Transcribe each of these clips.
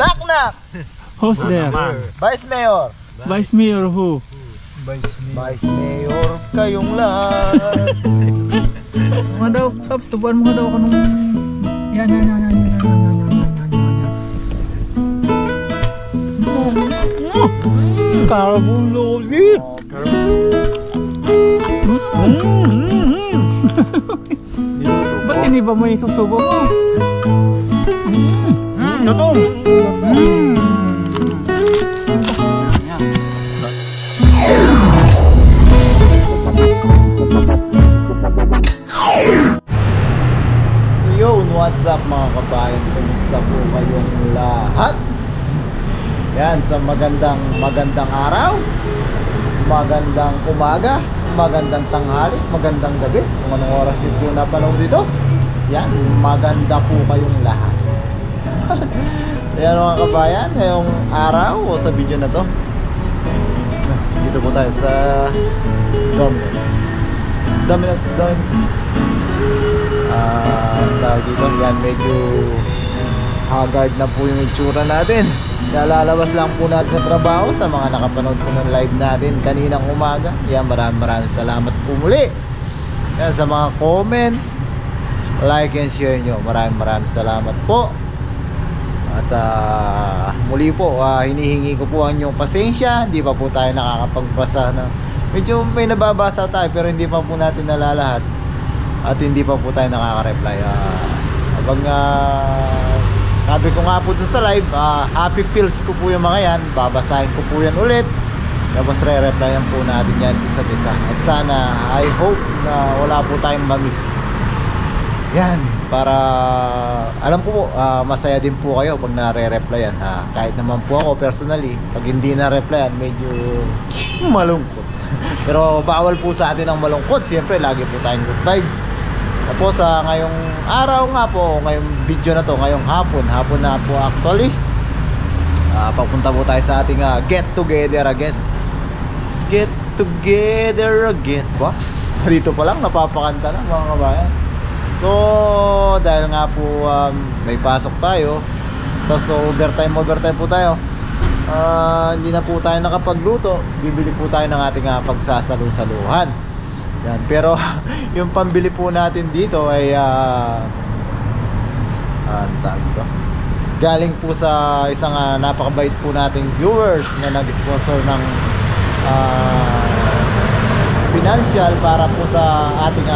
Knock knock. Who's there? Vice Mayor. Vice Mayor who? Vice Mayor kayong lahat. Mga daw, Pops, subuan mo nga daw ako nung... Yan. Carbolosi! Ba't iniba mo yung susubo mo? Tutong. Yo, what's up mga kabayan? Kumusta po kayong lahat? Yan, sa magandang araw, magandang umaga, magandang tanghali, magandang gabi. Kung anong oras nyo po napanood dito, yan, maganda po kayong lahat. Yan mga kabayan, ngayong araw o sa video na to, dito po tayo sa Domino's tawag dito, yan, medyo haggard na po yung itsura natin. Lalabas lang po natin sa trabaho. Sa mga nakapanood po ng live natin kaninang umaga, yan, maraming salamat po muli. Yan, sa mga comments, like and share nyo, maraming salamat po. At muli po, hinihingi ko po ang inyong pasensya. Hindi pa po tayo nakakapagbasa na, medyo may nababasa tayo pero hindi pa po natin nalalahat. At hindi pa po tayo nakaka-reply. Habang sabi ko nga po dun sa live, happy pills ko po yung mga yan. Babasahin ko po yan ulit. Tapos re-replyan po natin yan isa't isa. At sana, I hope na wala po tayong mamiss. Yan, para alam ko po, masaya din po kayo pag nare-replyan. Kahit naman po ako personally, pag hindi na-replyan, medyo malungkot. Pero bawal po sa atin ang malungkot. Siyempre, lagi po tayong good vibes. Tapos ngayong araw nga po, ngayong video na to, ngayong hapon na po actually, papunta po tayo sa ating get together again. Ba? Dito pa lang napapakanta na mga kabayan. So dahil nga po may pasok tayo, tapos overtime po tayo, hindi na po tayo nakapagluto. Bibili po tayo ng ating pagsasalu-saluhan. Yan, pero yung pambili po natin dito ay galing po sa isang napakabait po nating viewers na nag-sponsor ng financial para po sa ating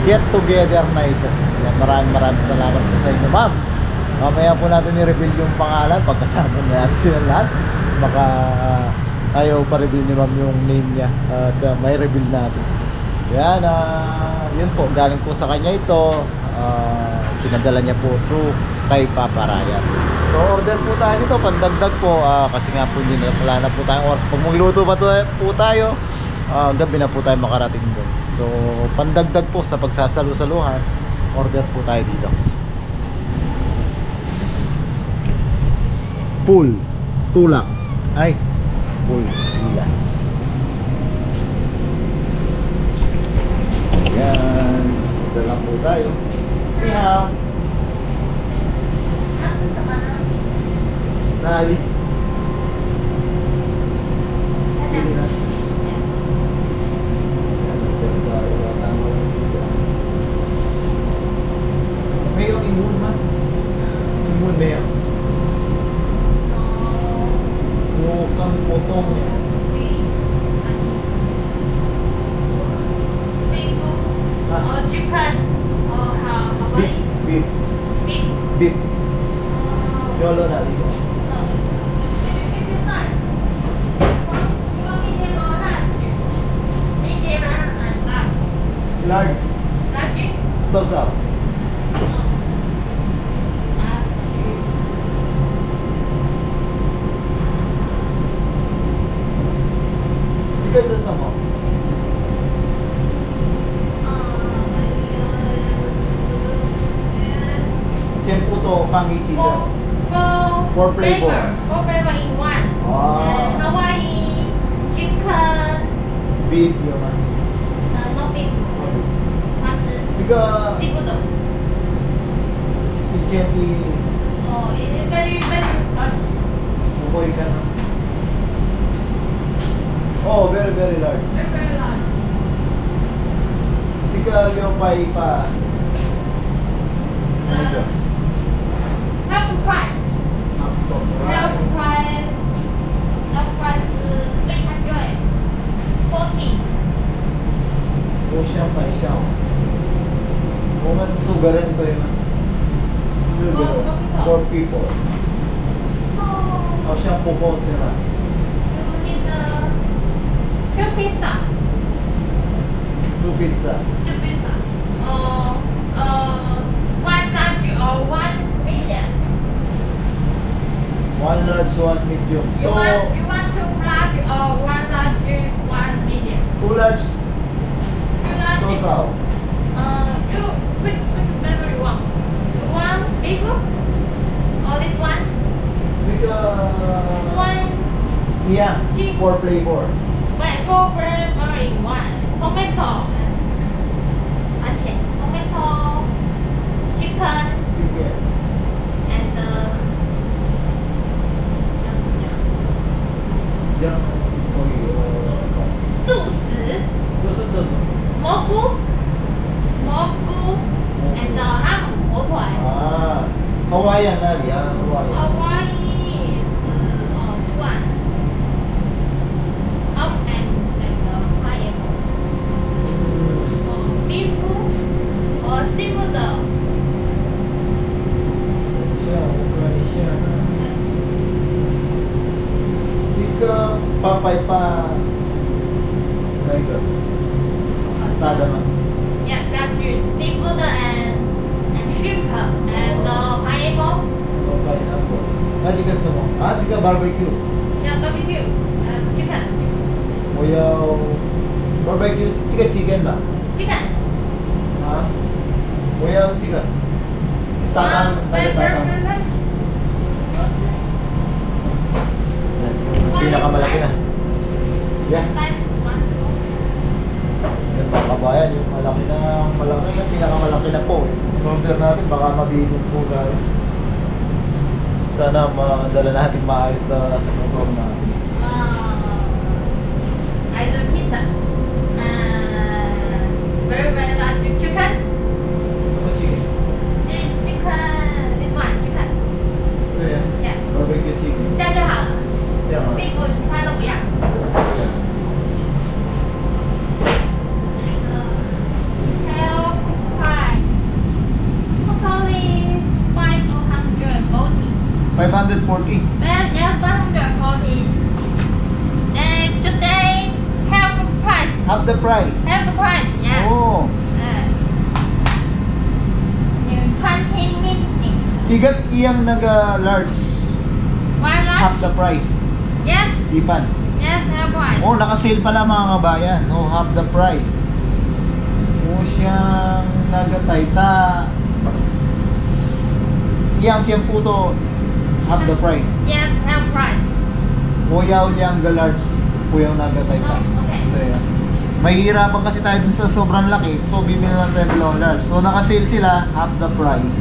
get together na ito. Yan, maraming salamat po sa inyo, ma'am. Mamaya po natin i-reveal yung pangalan pagkasama natin sila lahat. Baka ayaw pa reveal ni ma'am yung name niya, at may reveal natin. Yan, yun po, galing po sa kanya ito. Pinadala niya po through kay Papa Ryan. So order po tayo nito, pandagdag po, kasi nga po hindi na, wala na po tayong oras. Pag magluto pa po tayo, gabi na po tayo makarating doon. So pandagdag po sa pagsasalu-saluhan, order po tayo dito. Pool, tulak, ay, pool, tulak. Yan, ito lang po tayo. Ihaw. Nali. Sili na. Mayroong imun man. Imun na yan. Mukhang potong yan. Chicken or Hawaii? Beef. Yolo na dito. Large. Close up. Chicken doon sa mo. Chemputo, pangi chicken. Four flavor. 4 flavor in one. Hawaii, chicken, Beef yun. no beef. Tiga, Seafood. chicken Oh, it is very large. Bukoy ka na. Oh, very, very large. Very, very large. Jika yung pay pa. Ano Half price. Half price. Half price is 840. 我想买下。我们四个人对吗？四个人 ，four people。 Oh, 好像不够对吧？ you need two pizza. Two pizza。 Two pizza. One large or one medium. One large, one medium. You want two large or one large, one medium. Two large. Two large. 多少？ Which flavor you want? You want bigger? Or this one? 这个 One. 一样 Cheap. ，four flavor。 But four flavor in one. Tomato. Tomato, chicken, 这个 and 这样可以。素食就是这种。蘑菇，and 哈姆火腿。啊，Hawaiian那里啊，Hawaiian。 Hawaii is one. Ham and pineapple. Beef or seafood. 这样我看一下。这个八百八，那个大的吗？ Yeah, that's it. Seafood and shrimp and pineapple. 八百八。那这个什么？啊，这个 barbecue。 Yeah, barbecue. Chicken. 我要 barbecue 这个 chicken 吧？ Chicken. 啊，我要这个大汤，那个大汤。Pinakamalaki na. Yeah. Yung mga kabayan, yung malaki na, pinakamalaki na po. Order natin, baka mabinong po tayo. Sana madala natin maayos sa motor natin. I love pizza. Very, very large chicken. Sa mga chicken? Chicken. This one, chicken. Ito yan. Yeah. Barbecue chicken. 这样就好了。这样啊。 屁股其他都不要。Hell pie. Totally 540. 540. Well, yes, 540. And today, half price. Half the price. Half price, yeah. Oh. 20 minutes. Igat iyang naga-large. One Half large? the price. Yes, Ipan. yes, half price. Oh, naka-sale pala mga kabayan. Oh, half the price. Oh, siyang nagatayta. Iyang tiyempo to, half the price. Yes, half price. Oh, yaw niyang ga-large. Po yung nagatayta. Oh, okay. Ito yan. Mahihirapan kasi tayo dun sa sobrang laki. So, bibili lang tayo dalawang large. So, naka-sale sila, half the price.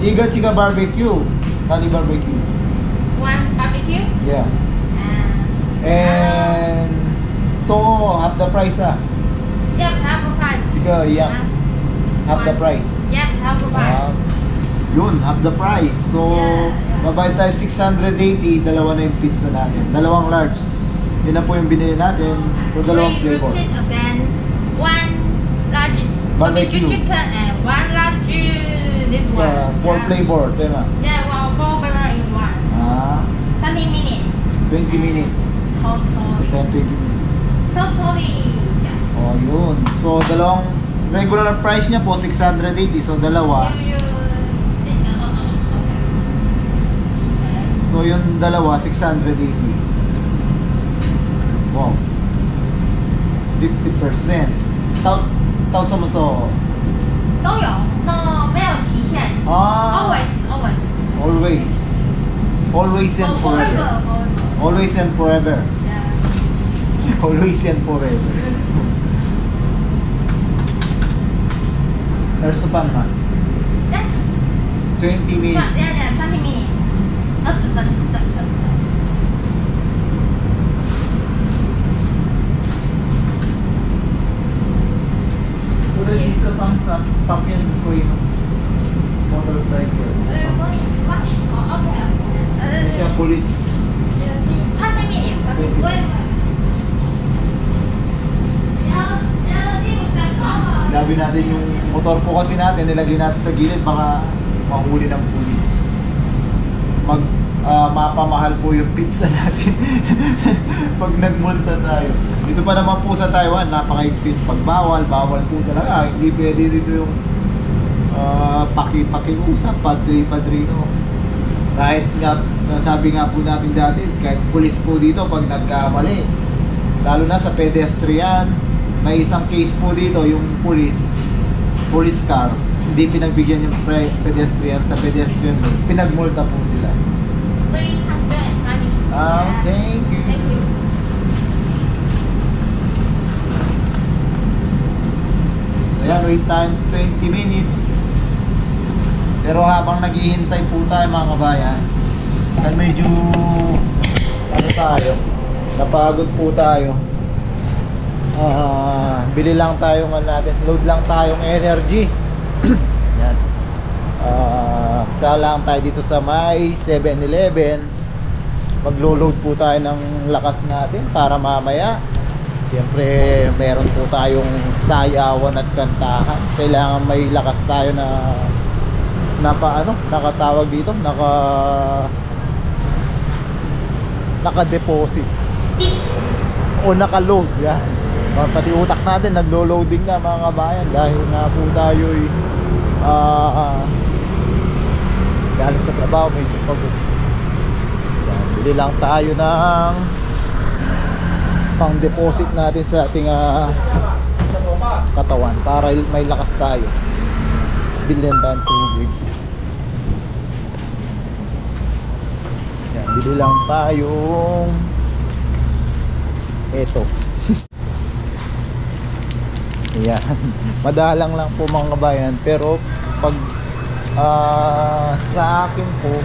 Igat chika barbecue. Kali barbecue. One barbecue. Yeah. And to half the price ah. Yes, half price. Chika iyang half the price. Yes, half price. Yun, half the price. So, Yeah, yeah. babayad tayo 680, dalawa na yung pizza natin. Dalawang large. Yun na po yung binili natin. So, dalawang flavor. Then one large Barbecue. chicken and one large this one. Four Yeah. flavor, tema. Yeah, well, four flavor in one. 20 minutes. 20 minutes. Totally. 10, 20 minutes. Totally. Yeah. Oh, yun. So, dalawang regular price niya po, 680. So, dalawa. So, yung dalawa, 680. Wow. 50%. 到什么时候？都有，没有期限。啊 Always. Always and forever. Always and forever. Yeah. Always and forever. There's a pan man. Yeah. 20 minutes. 20 minutes. 20 分。pulis. Pasa medium. Bueno. Labi natin yung motor po kasi natin, nilagay natin sa gilid, baka mahuli ng pulis. Mapamahal po yung pizza natin pag nagmulta tayo. Dito pa naman po sa Taiwan, napaka-higpit. Pag bawal po talaga. Hindi pwede dito yung pakiusap, padrino. Kahit nga, nasabi nga po natin dati, kahit pulis po dito pag nagkamali, lalo na sa pedestrian, may isang case po dito, yung police car, hindi pinagbigyan yung pedestrian sa pedestrian lane, pinagmulta po sila. 300, honey. Thank you. Thank you. So yan, wait time 20 minutes. Pero habang naghihintay po tayo mga kabayan, dahil medyo napagod po tayo. Bili lang tayo natin, load lang tayong energy. Yan. Lang tayo dito sa may 7-Eleven. Maglo-load po tayo ng lakas natin para mamaya, siyempre meron po tayong sayawan at kantahan. Kailangan may lakas tayo na nakatawag dito, naka-deposit o naka-load. Yan. Pati utak natin naglo-loading na mga kabayan, dahil nga po tayo'y galing sa trabaho, medyo pagod. Yan, bili lang tayo ng pang deposit natin sa ating katawan para may lakas tayo. Bilhin tayong tubig. Yan, bili lang tayong eto. Yan. Madalang lang po mga kabayan, pero pag sa akin po,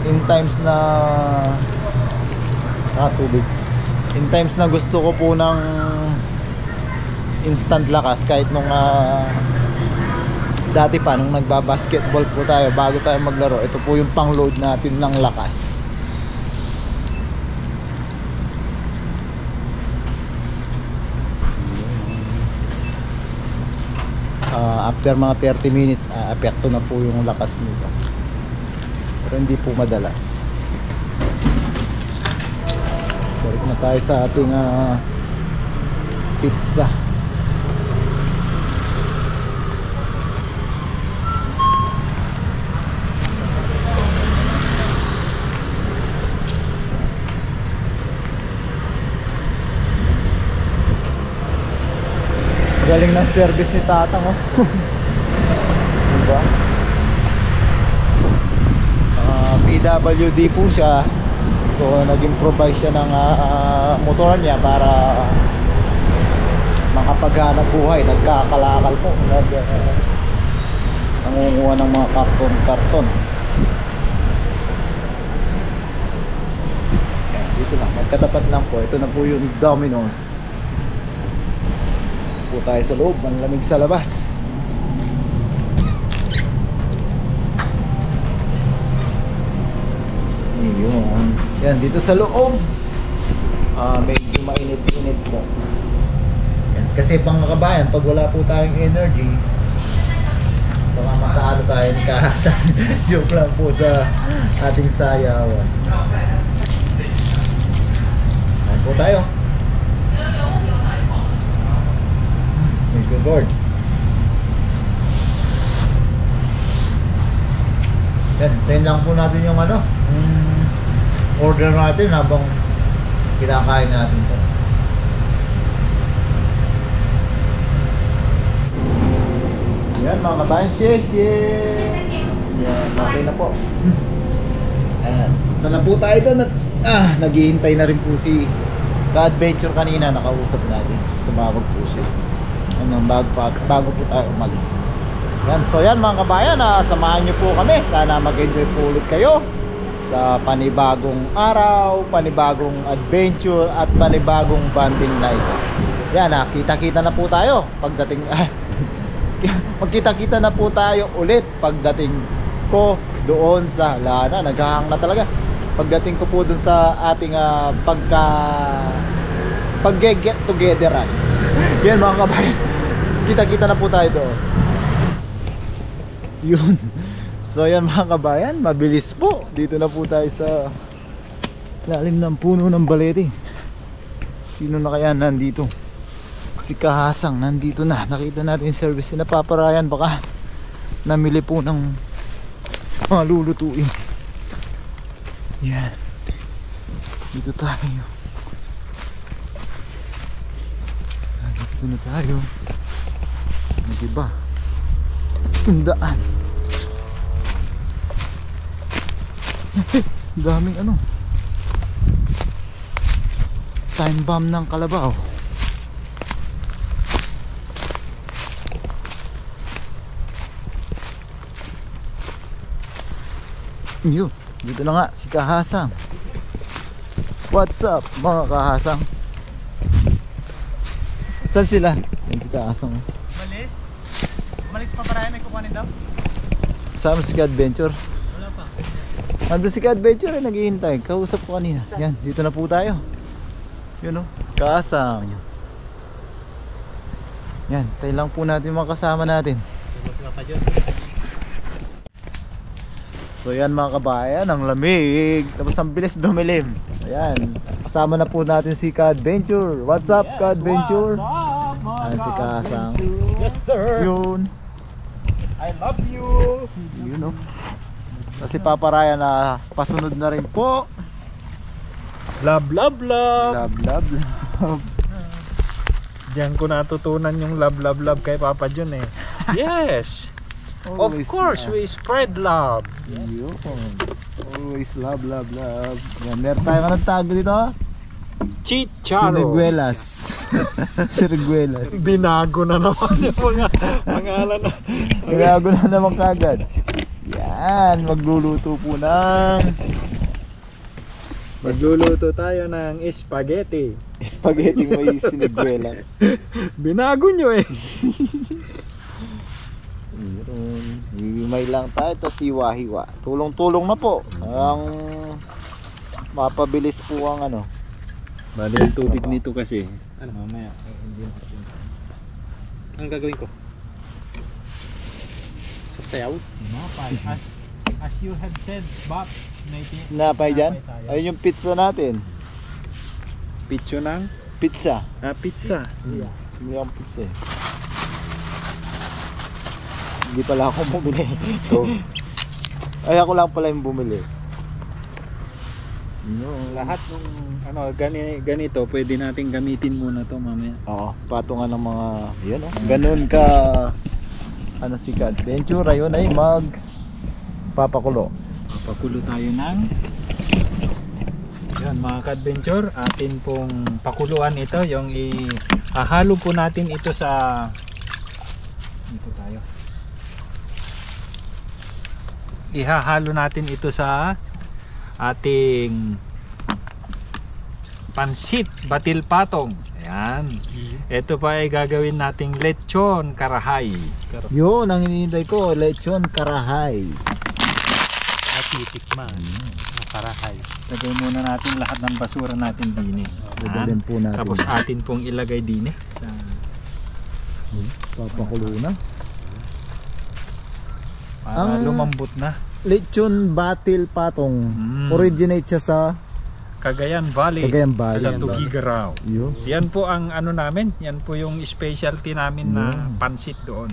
in times na tubig, in times na gusto ko po ng instant lakas, kahit nung dati pa nung nagba-basketball po tayo bago tayo maglaro, ito po yung pang-load natin ng lakas. After mga 30 minutes, apekto na po yung lakas nito. Pero hindi po madalas. Balik na tayo sa ating pizza. Galing ng service ni Tatang, oh. Diba? PWD po siya. So nag-improvise siya ng motor niya para makapaghanap buhay. Nagkakalakal po, nangunguha ng mga karton. Dito lang, magkatapat lang po. Ito na po yung Domino's. Po tayo sa loob, ang lamig sa labas. Yun. Yan, dito sa loob medyo mainit-init po. Yan. Kasi pang kabayan, pag wala po tayong energy, baka makaano tayo ni Kahasan. Joke lang po sa ating sayawan. Yan po tayo. Good Lord. Yan, tayo lang po natin yung order natin habang kinakain natin ito. Yan mga kabayan, share. Yan, okay na po. Ayan, ito na po tayo doon at naghihintay na rin po si ka-adventure kanina, nakausap natin. Tumawag po siya. Bago po tayo umalis. Yan, so yan mga kabayan, samahan nyo po kami. Sana mag-enjoy po ulit kayo sa panibagong araw, panibagong adventure at panibagong bonding night. Yan, kita-kita na po tayo pagdating magkita-kita na po tayo ulit pagdating ko doon sa Lana. Naghahang na talaga. pagdating ko po dun sa ating pag-get togetheran. Yan mga kabayan, kita-kita na po tayo doon. Yun. So yan mga kabayan, mabilis po. Dito na po tayo sa lalim ng puno ng balete. Sino na kaya nandito? Si Kahasang nandito na. Nakita natin yung service na Paparayan. Baka namili po ng mga lulutuin. Yan. Dito tayo. Dito na tayo. Ano diba? Tundaan. Daming ano, time bomb ng kalabaw. Yun, dito na nga si Kahasang. What's up mga Kahasang? Saan sila? Yan si Kahasang. Malis? Malis pa para may kukunin daw? Sama si Ka-Adventure. Wala pa. Nandun si Ka-Adventure naghihintay. Kausap ko kanina. Yan, dito na po tayo. Yun o, Kahasang. Yan, tayo lang po natin yung mga kasama natin. So yan mga kabayan, ang lamig. Tapos ang bilis dumilim. Ayan, kasama na po natin si Ka-Adventure. What's up, Ka-Adventure? Ayan si Kahasang. Yes sir. Yun. I love you. Yun o. Kasi Paparayan na pasunod na rin po. Love, love, love. Love, love, love. Diyan ko natutunan yung love, love, love kay Papa John eh. Yes. Of Always course, na. we spread love. Yun. Always love, love, love. Yan, meron tayo ka ng tago dito. Chicharo. Siriguelas. Siriguelas. Binago na naman yung mga pangalan na. Binago na naman kagad. Yan, magluluto po ng Magluluto tayo ng spaghetti. spaghetti may siniguelas. Binago nyo eh. Yun. Himay lang tayo, tapos hiwa-hiwa. Tulong-tulong na po. Ang mapabilis po ang ano. Bali yung tubig nito kasi. Ano mamaya? Anong gagawin ko? Sasayaw? As you have said, Bob, Napay dyan? Ayun yung pizza natin. Pizza ng? Pizza. Pizza. Hindi akong pizza eh. Hindi pala ako bumili. Ay ako lang pala yung bumili. Lahat ng ano ganito pwede nating gamitin muna to mamaya. Oo, patungan ng mga yun oh. Ganun ka ano si Ka-Adventure ayun ay papakulo. Papakulo tayo ng yan mga Ka-Adventure, atin pong pakuluan ito, yung ihahalo po natin ito sa dito tayo. Ihahalo natin ito sa ating pansit batil patong. Ayan. Ito pa ay gagawin nating lechon karahay. Yun ang hinihintay ko, lechon karahay. At titikman ng karahay. Lagay muna natin lahat ng basura natin din eh. Dadalhin po natin. Tapos atin pong ilagay din eh. Sa Papakulo na. para lumambot na. Lechon batil patong. Originate siya sa Cagayan Valley. Cagayan Valley. Sa Tuguegarao. Yun. Yan po ang ano namin, yan po yung specialty namin na pansit doon.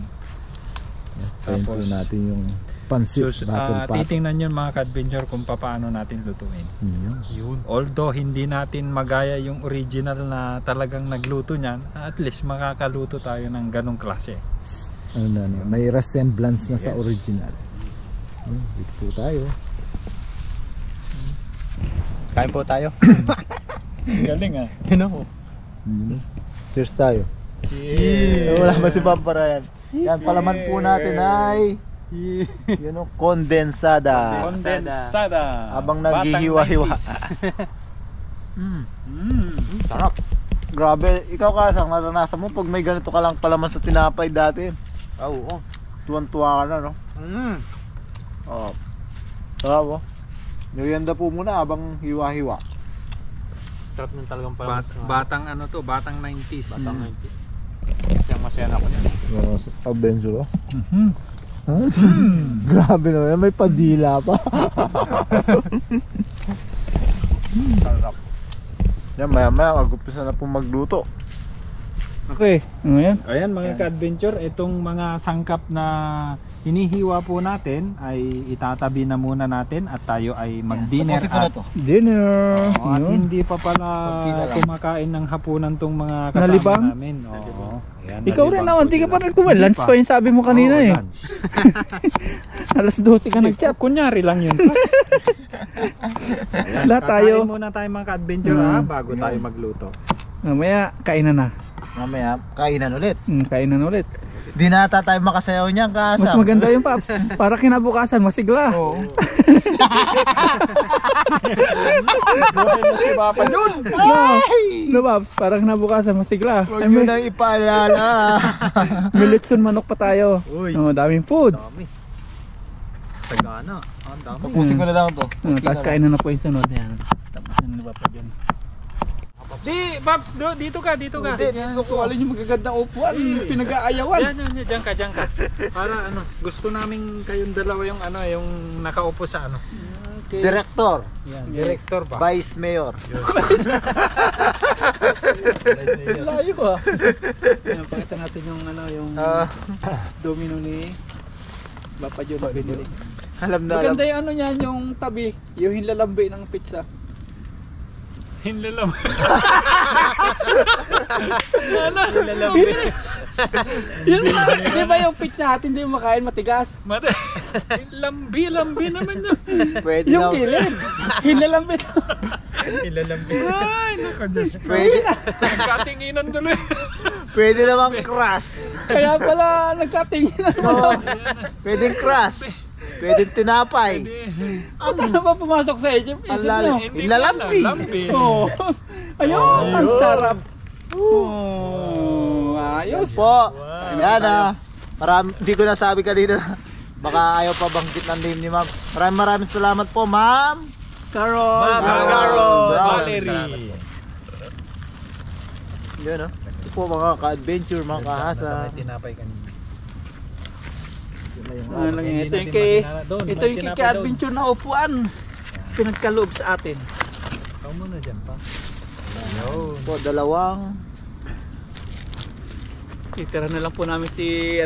Sayin po Tapos, natin yung pansit batil patong. titingnan nyo mga Ka-Adventure kung paano natin lutuin. Yun. Although hindi natin magaya yung original na talagang nagluto niyan, at least makakaluto tayo ng ganong klase. Ano, may resemblance na sa original. Dito po tayo. Kain po tayo. Galing ah. Cheers tayo. Cheers. Wala ba si Paparayan? Yan, palaman po natin ay yun o, kondensada. Kondensada. Habang naghihiwa-hiwa. Sarap. Grabe, ikaw Kasang, naranasan mo pag may ganito ka lang palaman sa tinapay dati. Oo. Tuwan-tuwa ka na, no? Oo. Sarap, oh. Merienda po muna habang hiwa-hiwa. Sarap ng talagang Batang ano to, batang 90s. Batang 90s. Masaya na ako niyan. Sa adventure. Grabe naman, may padila pa. Sarap. Yan, maya-maya mag-umpisa na po magluto. Okay, ngayon. Ayan mga ka-adventure, itong mga sangkap na hinihiwa po natin ay itatabi na muna natin at tayo ay mag-dinner Tapusin ko na at to. dinner. At Yun. hindi pa pala Konti na lang. kumakain ng hapunan tong mga kasama Nalibang? namin. Oo. Ayan, Ikaw rin nalibang naman, po di ka sila. pa nagtumal. Lunch Hindi pa yung sabi mo kanina Oo, eh. lunch. Alas 12 ka nag-chat. Kunyari lang yun. Ayan, Lahat tayo. kakain muna tayo mga ka-adventure bago tayo magluto. Mamaya, kainan na. Mamaya, kainan ulit. Kainan ulit. Di na ata tayo makasayaw niyan, kasam. Mas maganda yung Paps. Para kinabukasan, masigla. Oo. Buhay na si Papa Jun! No, Paps, para kinabukasan, masigla. Huwag nyo nang ipaalala. May litson manok pa tayo. Uy. Daming foods. Dami. Sagana. Ang dami. Tapusin ko na lang to. Tapos kainan na po yung sunod. Yan. Tapos yun na pa dyan. Di, Babs, dito ka. Hindi, dito ko. Alin yung magaganda upuan. Pinag-aayawan. Yan, diyan ka. Para ano, gusto namin kayong dalawa yung ano, yung nakaupo sa ano. Director. Yan, director ba? Vice Mayor. Layo ah. Yan, pakita natin yung ano, yung domino ni Papa John binili. Alam na alam. Maganda yung ano niyan, yung tabi, yung hinlalambi ng pizza. Hinlalam. Yun, di ba yung pizza Hut, hindi mo makain matigas? Lambi naman yun. Pwede Yung na. kilid, hinlalambi. Ilalambi. Ay, nakadiyos. Pwede, Nagkatinginan tuloy. pwede namang crush. Kaya pala nagkatingin na naman. Pwedeng crush. Pwedeng tinapay. At ano ba pumasok sa isip nyo? Ilalambi. Oo. Ayun, ang sarap. Oh, ayos. Po. Yan hindi ko nasabi kanina. Baka ayaw pa banggit ng name ni ma'am. Maraming salamat po, ma'am. Carol. Carol. Valerie. Yun, ito po mga ka-adventure, mga kahasa. Tinapay kanina. Ano lang yun? Ito yung kika-adventure na upuan. Pinagkaloob sa atin. Ikaw muna dyan pa. Po, dalawang. Titira na lang po namin si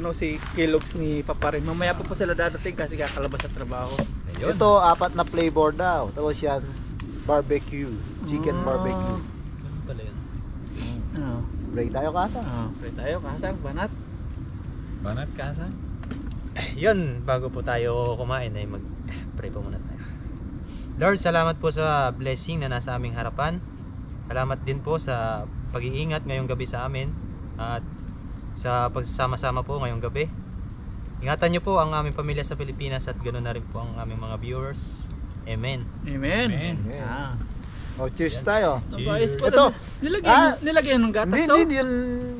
Kellogg's ni Papa rin. Mamaya po sila dadating kasi kakalabas sa trabaho. Ito, 4 na flavor daw. Tapos yan, barbecue. Chicken barbecue. Ano pala yun? Break tayo, kasa. Pwede tayo, kasang banat. Banat kasa? Yun, bago po tayo kumain ay mag-pray po muna tayo. Lord, salamat po sa blessing na nasa aming harapan. Salamat din po sa pag-iingat ngayong gabi sa amin at sa pagsasama-sama po ngayong gabi. Ingatan niyo po ang aming pamilya sa Pilipinas at ganoon na rin po ang aming mga viewers. Amen. Amen. Amen. Ah. O, cheers tayo. Ayos po. Ito. Nilagyan ng gatas to? Hindi yun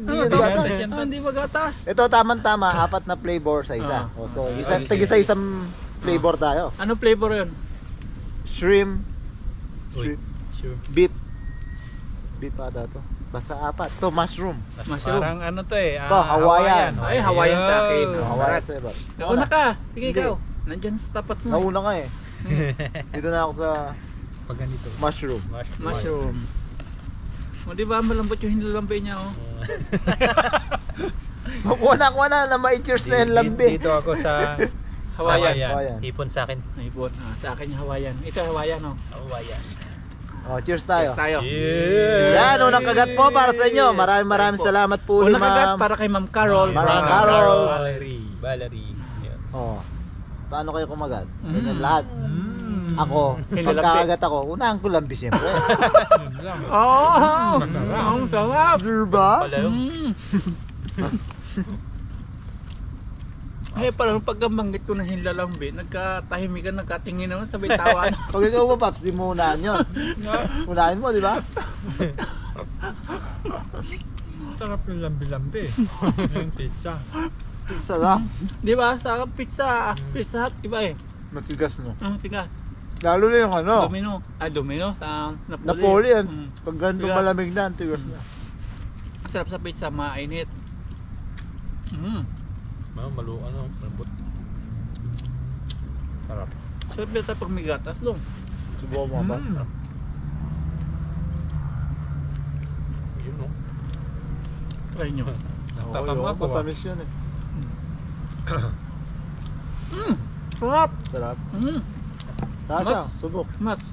gatas. gatas. Hindi ba gatas? Ito, tamang-tama. 4 na flavor sa isa. So, isang flavor tayo. Ano flavor yun? Shrimp, Uy, sure. beef. Beef ata to. Basta 4. To, mushroom. Mushroom. Parang ano to eh. Ito, Hawaiian. Ay, Hawaiian sa akin. Hawaiian sa iba. Nauna ka. Sige Hindi. ikaw. Nandyan sa tapat mo. Nauna ka eh. Dito na ako sa Pag ganito. mushroom. Mushroom. O di ba malambot yung hinlalambay niya oh. Kuha na may cheers na yung lambi. Dito ako sa Hawaiian. Hawaiian. Ipon sa akin. Naipon. Sa akin yung Hawaiian. Ito Hawaiian oh. Hawaiian. Oh, cheers tayo. Cheers tayo. Yan, unang kagat po para sa inyo. Maraming salamat po ulit, Unang kagat ma'am. para kay Ma'am Carol. Ma'am Carol. Valerie. Yan. Oh. Paano kayo kumagat? Ganyan lahat. Mm. Ako, pagkakagat ako, unahan ko lambi siyempre. Oh! Masarap. Ang sarap. Diba? Pala yun. Ay parang pagkabanggit ko na hinlalambi, nagkatahimikan, nagkatingin naman, sabay tawa na. Pag ikaw ba, Paps, di mo unahan yun. Unahin mo, di ba? Sarap yung lambi-lambi. Yung pizza. Sarap. Di ba? Sa pizza Hut, iba eh. Matigas no. Ang tiga. Lalo na yung ano, Domino. Ah, Domino. Napoli. Napoli yan. Mm. Pag ganito Kaya- malamig na, tigos na. Masarap sa pizza, mainit. Mm. Malambot. Sarap. Sarap yata pag may gatas long. Subukan mo ba? Yun no. Try nyo. Tatama ko. Matamis yun eh. Sarap. Sarap. Mm. Tasa, subok. Mats.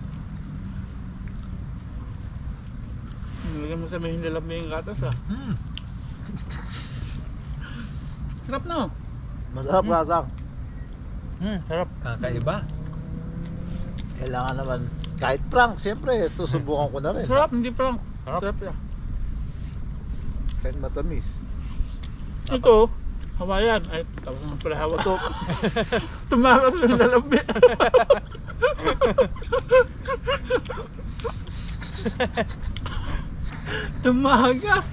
Nilagyan mo sa may hinlalambing yung gatas ah. Sarap no? Masarap lasang. Sarap. Kakaiba. Kailangan naman, kahit prank, siyempre, susubukan ko na rin. Sarap, hindi prank. Sarap. Sarap yan. Kahit matamis. Ito, Hawaiian. Ay, tapos naman pala hawa to. Tumakas yung lalambi. Tumagas.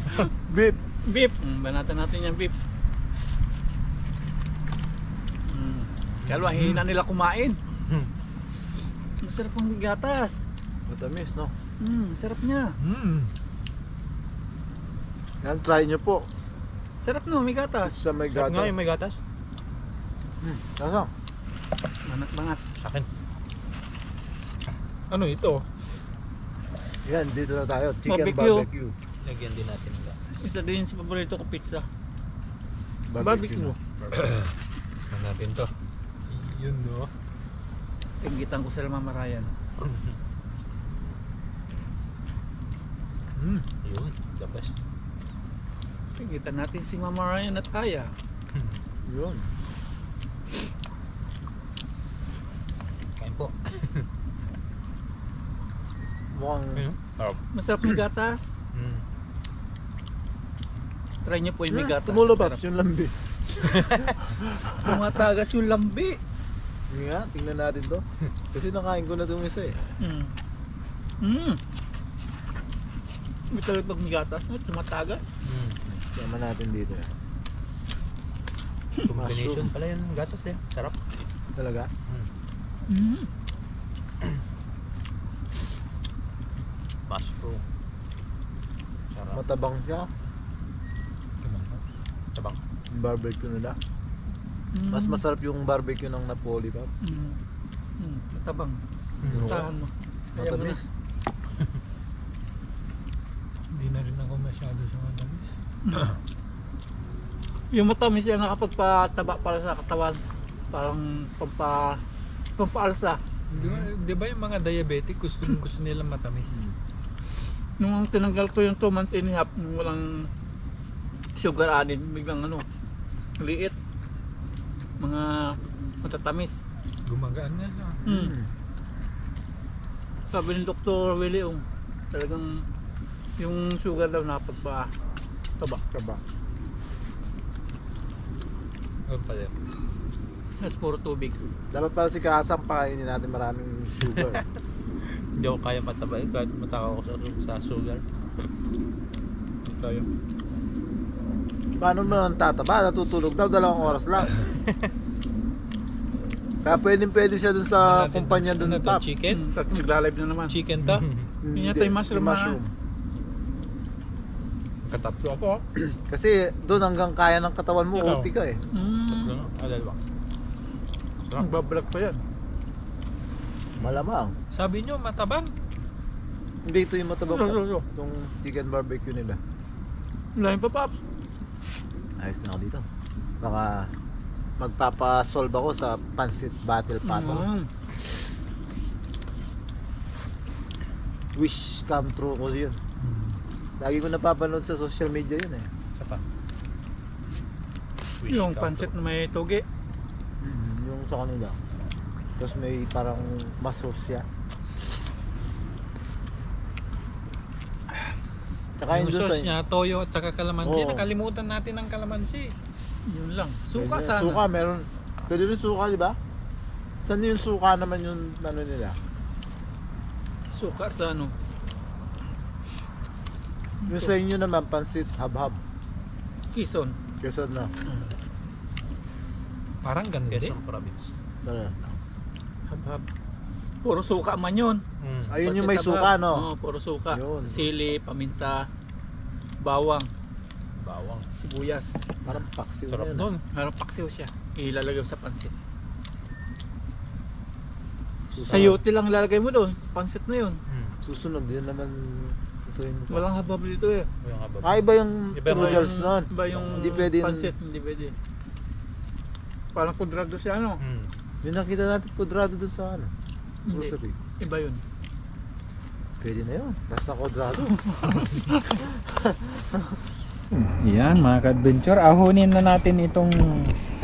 Beef. Beef. Banatan natin yung beef. Kalwa, hina nila kumain. Masarap ang gatas. Matamis, no? Sarap niya. Yan, try nyo po. Sarap no, may gatas. Sa may Sarap nga gata. yung may gatas. Lasang. Banat-bangat. Sa akin. Ano ito? Yan, dito na tayo. Chicken Barbecue. barbecue. Lagyan din natin ng gatas. Isa din sa paborito ko pizza. Barbecue. Barbecue. Ano natin to? Yun no. Inggitan ko sa Mama Ryan. Yun. The best. Inggitan natin si Mama Ryan at Aya. Yun. Kain po. Mukhang Ayun. Sarap. Masarap yung gatas. Try niyo po yung may gatas. tumulo Sarap. paps yung lambi. Tumatagas yung lambi. Hindi nga, tingnan natin to. Kasi nakain ko na itong isa eh. May talagang pag may gatas, no? Tumatagas. Sama natin dito eh. Combination pala yun ng gatas eh. Sarap. Talaga? Mushroom. Sarap. Matabang siya. Tabang. Yung barbecue nila. Mas masarap yung barbecue ng Napoli pa. Matabang. Oo. Asahan mo. Kaya mo na. Matamis. Hindi na rin ako masyado sa matamis. Yung matamis yan nakapagpataba para sa katawan. Parang pampaalsa. Di ba yung mga diabetic gusto nila matamis? Nung tinanggal ko yung 2 months and a half, nung walang sugar added, biglang liit. Mga matatamis. Gumagaan na siya. Sabi ni Dr. Willie, talagang yung sugar daw napagpataba. Kaba. Ano pala? Mas puro tubig. Dapat pala si Kasang pakainin natin maraming sugar. Hindi ako kaya matabain kahit matakaw ako sa sugar. Ito yun. Paano mo naman tataba? Natutulog daw, 2 oras lang. Kaya pwede siya dun sa kumpanya dun Paps. Chicken? Tapos magla-live na naman. Chicken to? Yun yata yung mushroom na. Katatlo ako. Kasi doon hanggang kaya ng katawan mo, Ikaw? OT ka eh. Dalawa. Magbablog pa yan. Malamang. Sabi nyo matabang. Hindi ito yung matabang So. itong chicken barbecue nila. Lain pa, Paps. Ayos na ako dito. Baka magpapasolve ako sa pancit battle pattern. Wish come true ko yun. Lagi ko napapanood sa social media yun eh. Isa pa. Yung pancit na may toge. Yung sa kanila. Tapos may parang masos siya. Tsaka yun Yung dun sauce niya, toyo at saka kalamansi. Oo. Nakalimutan natin ang kalamansi. Yun lang. Suka Pwede- sana. Suka meron. Pwede rin suka, di ba? Saan yung suka naman yung ano nila? Suka sa ano. Yung sa inyo naman, pansit, habhab. Quezon. Quezon na. Parang ganda. Quezon Province. Tara. Habhab. Puro suka man yun. Ayun yung may Pansit suka, abab. no? Oo, puro suka. Yun. Sili, paminta, bawang, Bawang. sibuyas. Parang paksiw Sarap yun. nun. Parang paksiw siya. Ilalagay mo sa pansit. Sayote lang ilalagay mo doon. Pansit na yun. Susunod yun naman. Ito yung... Walang habab dito eh. Yung habab. Iba yung Iba yung- noodles nun. Iba yung Hindi pwede yun. pansit. Hindi pwede. Parang kudrado siya ano. Yung nakita natin kudrado dun sa ano. Hindi. Grocery. Iba yun. Pwede na yun. Basta kudrado. Yan mga ka-adventure, ahonin na natin itong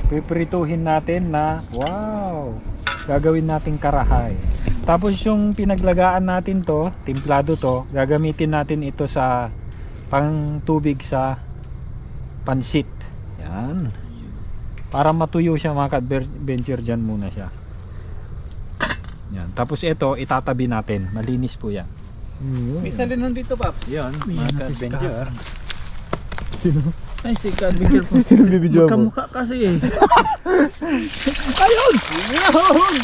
piprituhin natin na wow, gagawin nating karahay. Tapos yung pinaglagaan natin to, timplado to, gagamitin natin ito sa pang tubig sa pansit. Yan. Para matuyo siya mga ka-adventure, dyan muna siya. Yan. Tapos ito itatabi natin, malinis po yan. May salinan dito, Paps. Yan Yan, mga ka-adventure. Sino? Ay, si ka-adventure po. Bibidyo mo. Magkamukha kasi eh. Ayun!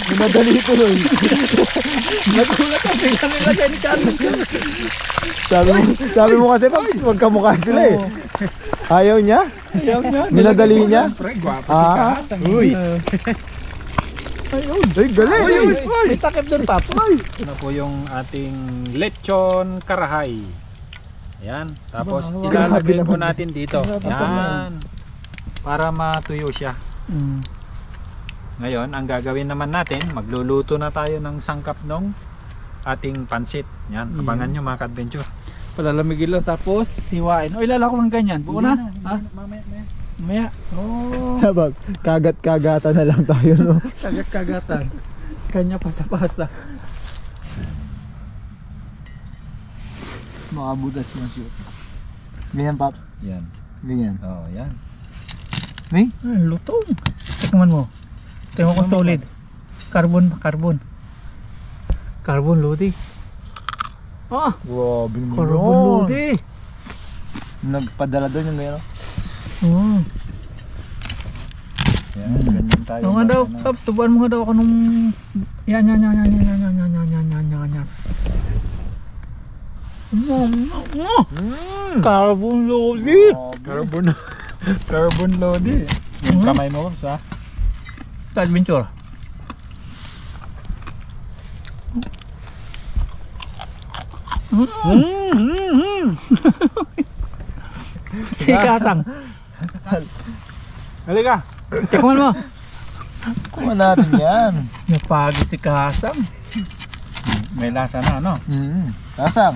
Minadali ito nun. Nagulat ako. Bigla nilagay ni ka-adventure. Sabi mo kasi Paps, magkamukha sila eh. Ayaw niya? Ayaw niya. Minadali niya? Siyempre, gwapo si Ah, Kahasang. uy. Ayun. Ay, galing. May takip doon, Paps. Ano po yung ating lechon karahay. Ayan. Tapos ilalagay po natin dito. Yan. Para matuyo siya. Ngayon, ang gagawin naman natin, magluluto na tayo ng sangkap ng ating pansit. Yan. Abangan nyo mga ka-adventure. Palalamigin lang tapos hiwain. O ilalako ng ganyan. Buo na. Ha? Mamaya. Maya. Oh. Habang kagat-kagata na lang tayo, no? Kagat-kagatan. Kanya pasa-pasa. Mga budas yung shoot. Ganyan, Paps. Yan. Ganyan. Oh, yan. May? Ay, lutong. Tikman mo. Tingnan ko solid. Carbon. Carbon lodi. Ah, Grabe naman carbon yun. lodi. Nagpadala doon yung gano'n. Oh. Yan. Ganyan tayo. Ano nga daw, Ano. Paps, subuan mo nga daw ako nung yan. Carbon lodi. Carbon lodi. Yung kamay mo sa Adventure. Si Kasang. halika. Tikman mo. Kuha natin yan. Napagod si Kasang. May lasa na, ano? Kasang.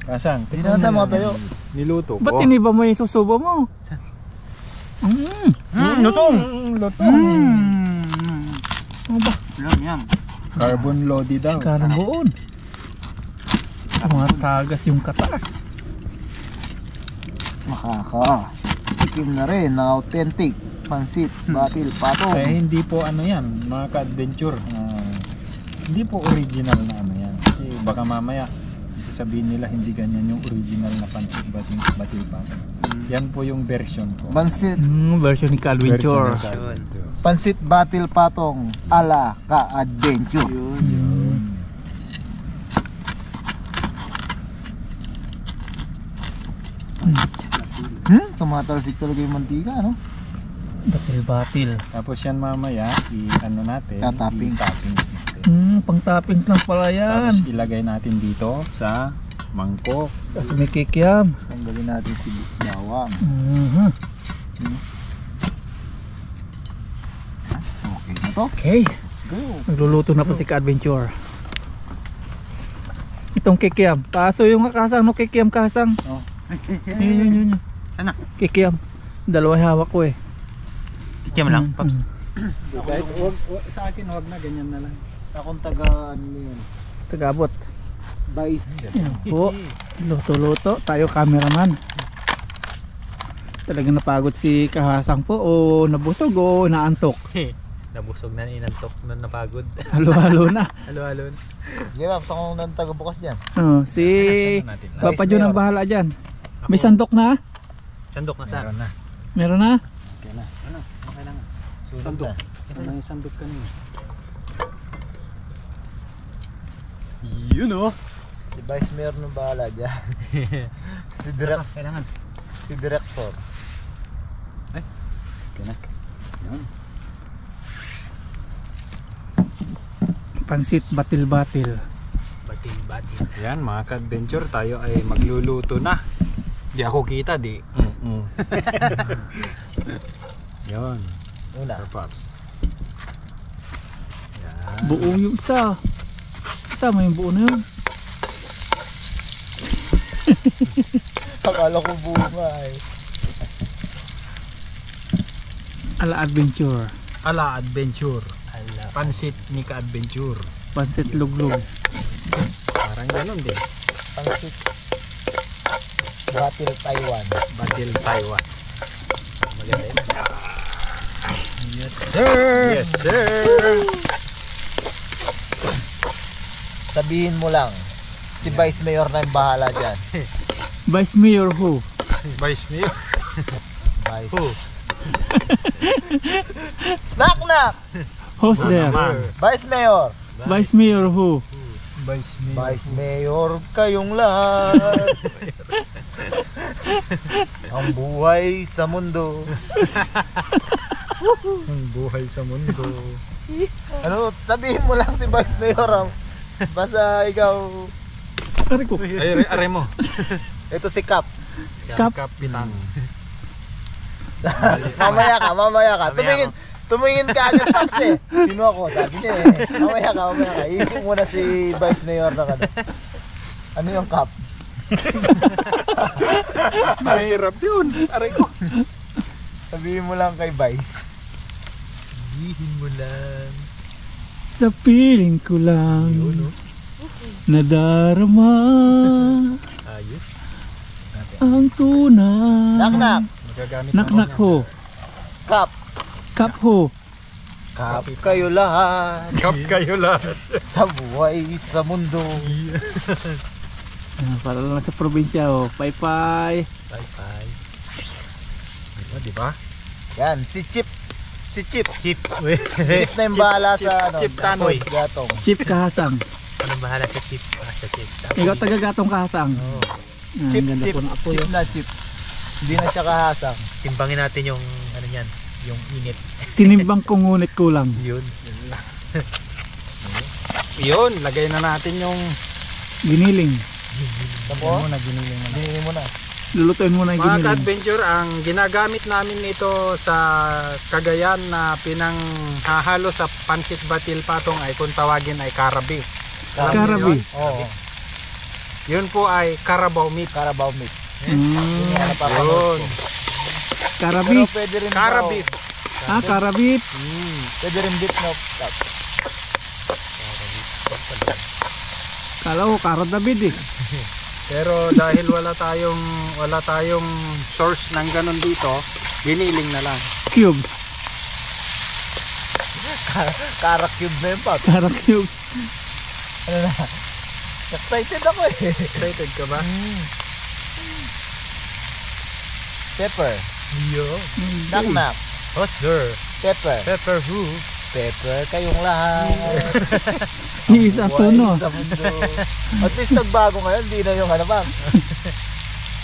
Kasang. Hindi na tayo tayo. Niluto ko. Ba't tiniba mo yung susubo mo? Lutong. Lutong. Ano ba? Carbon lodi daw. Carbon. Mga tagas yung kataas. Makaka. Tikim na rin ng authentic pansit, batil, patong. Eh hindi po ano yan, mga ka-adventure. Hindi po original na ano yan. Kasi baka mamaya sasabihin nila hindi ganyan yung original na pansit batil patong. Yan po yung version ko. Pansit, Version ni Calventure. Version ni Ka-adventure. pansit, batil, patong, ala ka-adventure. Tumatalsik talaga yung mantika, no? Batil-batil. Tapos yan mamaya, i-ano natin, Tatapping. i-topping system. Pang toppings lang pala Tapos yan. ilagay natin dito sa mangkok. Kasi may kikiam. Tanggalin natin si bawang. Okay na to. Okay. Let's go. Nagluluto na po si Ka-Adventure. Itong kikiam. Kaso yung kasang, no kikiam kasang. Oh. Yun. Ano? Kikiam. Dalawa hawak ko eh. Kikiam lang, Paps. Kahit sa akin, wag na, ganyan na lang. Akong taga, ano yun? Tagabot. Bais. Yan po. Luto-luto. Tayo cameraman. Talagang napagod si Kahasang po o nabusog o naantok. Nabusog na, inantok na, napagod. Halo-halo na. Halo-halo. Sige, Paps, akong nang taga bukas dyan. Si Reaction natin. Papa Jun ang bahala dyan. May sandok na? Sandok na sa. Meron na. Meron na? Okay na. Ano? Okay na nga. Sandok. Saan na yung sandok kanina? Yun oh. Si Vice Mayor nung bahala dyan. Kailangan. Si Director. Okay na. Yun. Pansit batil-batil. Batil-batil. Yan mga ka-adventure, tayo ay magluluto na. Di ako kita, di. Yun. Una. Sarap. Yan. Buo yung isa. Kasama yung buo na yun. Akala ko bunga eh. Ala adventure. Ala adventure. Pansit ni ka-adventure. Pansit luglog. Parang ganun din. Pangsit. Batil Taiwan. Batil Taiwan. Maganda yun. Yes sir! Yes sir! Sabihin mo lang. Si Vice Mayor na yung bahala dyan. Vice Mayor who? Vice Mayor. Vice. Who? Knock knock! Who's there? Naman. Vice Mayor. Vice Mayor who? Vice Mayor. Vice Mayor kayong lahat. Ang buhay sa mundo. Ang buhay sa mundo. Ano, sabihin mo lang si Vice Mayor. Basta ikaw. Ari ko. Ay, are mo. Ito si Cap. Kap. Kapitan. Mamaya ka. Tumingin ka agad, Paps eh. Sino ako? Sabi niya eh. Mamaya ka. Iisip mo na si Vice Mayor na ka. Ano yung Cap? Mahirap yun. Aray ko. Sabihin mo lang kay Vice. Sabihin mo lang. Sa piling ko lang nadarama Ayos. ang tunay. Knock knock. Magagamit Naknak ho. Cap. Kap ho. Cap kayo lahat. Kap kayo lahat. Ang buhay sa mundo. Para lang sa probinsya ho. Bye-bye. Bye-bye. Di ba? Yan, si Chip. Chip. Chip na yung bahala sa ano. Chip Tanoy. Gatong. Chip Kahasang. Anong bahala sa Chip? Sa Chip. Ikaw taga-gatong Kahasang. Oo. Chip, Ang ganda chip, po ng apo chip yun. na chip. Hindi na siya kahasang. Timbangin natin yung ano niyan, yung init. Tinimbang ko ngunit kulang. Yun. Yun, lagay na natin yung Giniling. Tapo? muna giniling na. Hindi mo na. Lulutuin mo na yung Mga giniling. ka-adventure, ang ginagamit namin ito sa Cagayan na pinanghahalo sa pansit batil patong ay kung tawagin ay karabi. Alam niyo Karabi. yun? Oo. Yun po ay Carabao meat. Carabao meat. Mm, Yun yung napapanood Yun. ko. Karabi. Pero pwede rin Carabit. Ah, karabit. Pwede rin beef no. Tap. Kala ko karadabid eh. Pero dahil wala tayong source ng ganun dito, giniling na lang. Cube. Cara cube na yun, Pap. Cube. Ano na? Excited ako eh. Excited ka ba? Pepper. Yo. Knock knock. Who's there? Pepper. Pepper who? Pepper kayong lahat. Isa to no. Buhay sa mundo. At least nagbago ngayon, di na yung ano bang.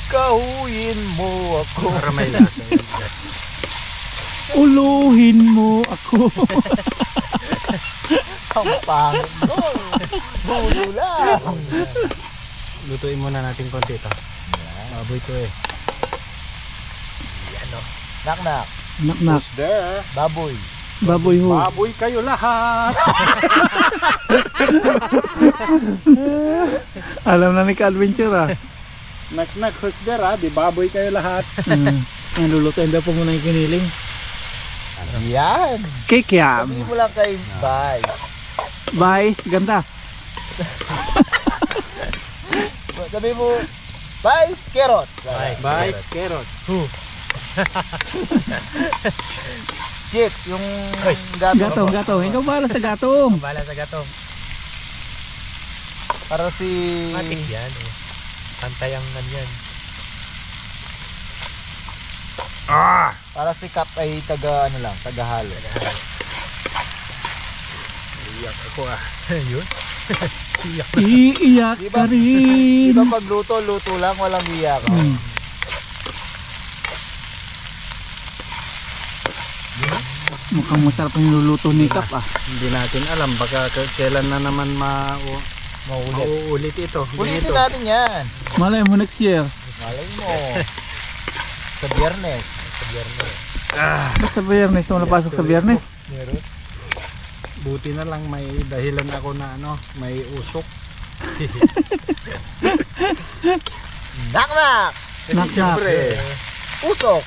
Kahuyin mo ako. Para may lasa. Uluhin mo ako. Ang pangit mo. Bulo lang. Lutuin muna natin konti ito. Baboy ito eh. Knock knock. Knock knock. There. Baboy. Baboy ho. Baboy kayo lahat. Alam na ni ka-adventure ah. Nak who's there ah? Di baboy kayo lahat. Ang lulutuin daw po muna yung kiniling. Yan. Kikiam. Sabihin mo lang kay Bye. Vice, ganda. Sabihin mo, Vice Carrots. Bye, carrots. Chip, yung Gatong, gatong. Ikaw bahala sa gatong. Bala sa gatong. Para si... Matik yan eh. Pantay ang ano yan. Para si Cap ay taga ano lang, tagahalo. Iyak ako ah. Yun. Iiyak ka rin. Di ba pag luto lang, walang iyak. Hmm. Mukhang masarap yung niluluto ni Kap ah. Hindi natin alam, baka kailan na naman mauulit ito. Ulitin natin yan. Malay mo next year. Malay mo. Sa Biyernes. Ba't sa Biyernes? Wala pasok sa Biyernes? Meron. Buti na lang may dahilan ako na may usok. Knock-knock! Knock-knock. Siyempre, usok.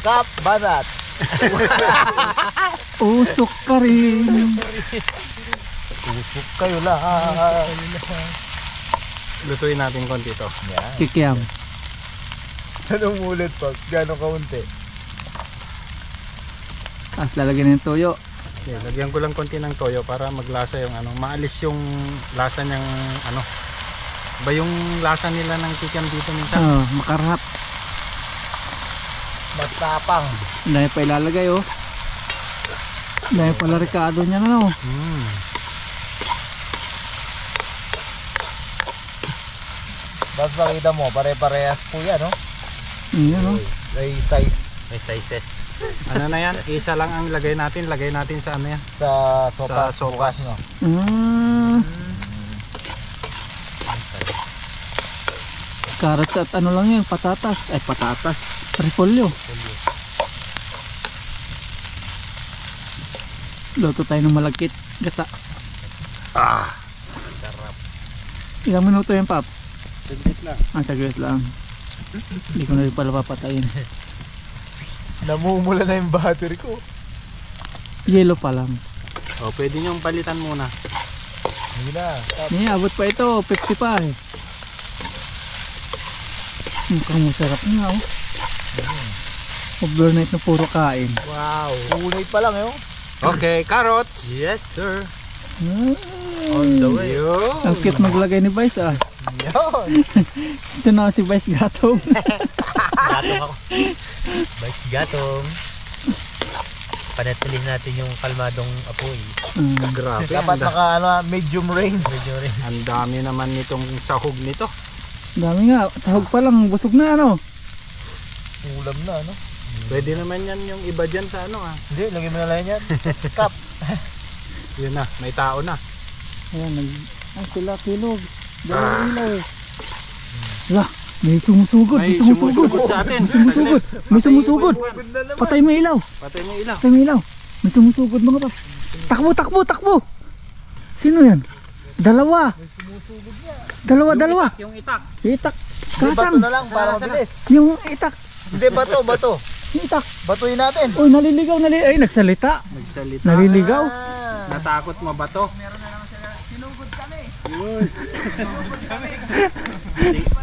Kap, banat. Usok ka rin. Usok kayo lahat. Lutuin natin konti ito. Yan. Kikiam. Anong ulit, Pops? Gano'ng kaunti? Tapos lalagyan ng toyo. Okay, lagyan ko lang konti ng toyo para maglasa yung maalis yung lasa niyang ba yung lasa nila ng kikiam dito minsan. Oh, makarap. Matapang. Dahil pa ilalagay oh. Dahil pala ricado niya na oh. Bas makita mo, pare-parehas po yan, no? Ayan oh. May size. May sizes. Ano na yan? Isa lang ang lagay natin sa ano yan? Sa sopas, Sa sopas. bukas, no? Carrots at ano lang yan, patatas. Ay patatas. Repolyo. Luto tayo ng malagkit. Gata. Sarap. Ilang minuto yan, Pap? Saglit lang. Saglit lang. Hindi ko na rin pala papatayin. Namumula na yung battery ko. Yellow pa lang. O, pwede niyong palitan muna. Hindi na. Abot pa ito. 50 pa eh. Mukhang masarap nga oh. Overnight na puro kain. Wow. Kulay pa lang, yun. Okay, carrots. Yes, sir. On the way. Ang cute maglagay ni Vice ah. Yun. Ito na si Vice Gatong. Gatong ako. Vice gatong. Panatilihin natin yung kalmadong apoy. Grabe. Dapat medium range. Medyo rin. Ang dami naman nitong sahog nito. Dami nga. Sahog pa lang. Busog na ano. Ulam na, no? Pwede naman yan yung iba dyan sa Hindi, lagyan mo na lang yan. Cup. Yun na, may tao na. Ayan. Ay sila kilog. Dalawang ilaw eh. Lah. May sumusugod. May sumusugod sa atin. Sumusugod. May sumusugod. Patay mo ilaw. Patay mo ilaw. Patay mo ilaw. May sumusugod mga paps. Takbo, takbo, takbo. Sino yan? Dalawa. Dalawa. Yung itak. Itak. Hindi, bato Kasang. na lang para mabilis. Yung itak. Hindi, bato. Yung itak. Batuin natin. Uy, naliligaw. Ay, nagsalita. Nagsalita. Naliligaw. Natakot mo ba to?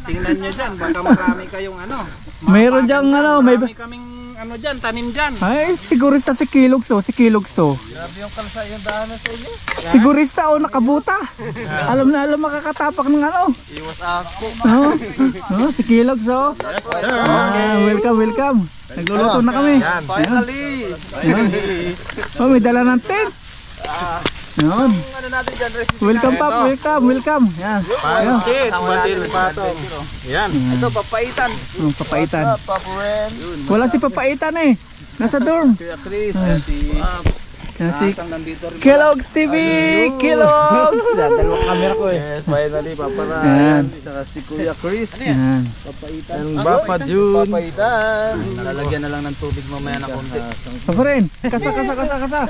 Tingnan nyo dyan, baka marami kayong Meron dyang marami kaming dyan, tanim dyan. Ay, sigurista si Kilogs to. Si Kilogs to. Grabe yung kalsa yung daanan sa inyo. Sigurista o nakabuta. Alam na alam makakatapak ng Iwas ako. Si Kilogs oh. Yes, sir. Welcome. Nagluluto na kami. Yan. Finally. Oh, may dala ng tent. Yun. Ano natin dyan, recipe? Welcome Pap, welcome. Yan. Pansit, batil patong. Yan. Ito, papaitan. Papaitan. What's up, Papa Ren? Wala si papaitan eh. Nasa dorm. Kuya Chris. Yan si Kellogg's TV. Kellogg's. Dalawang camera ko eh. Yes, finally, Papa Ren. Yan. Saka si Kuya Chris. Yan. Ang Papa Jun. Papaitan. Lalagyan na lang ng tubig mamaya na konti. Papa Ren. Kasa. Kasa.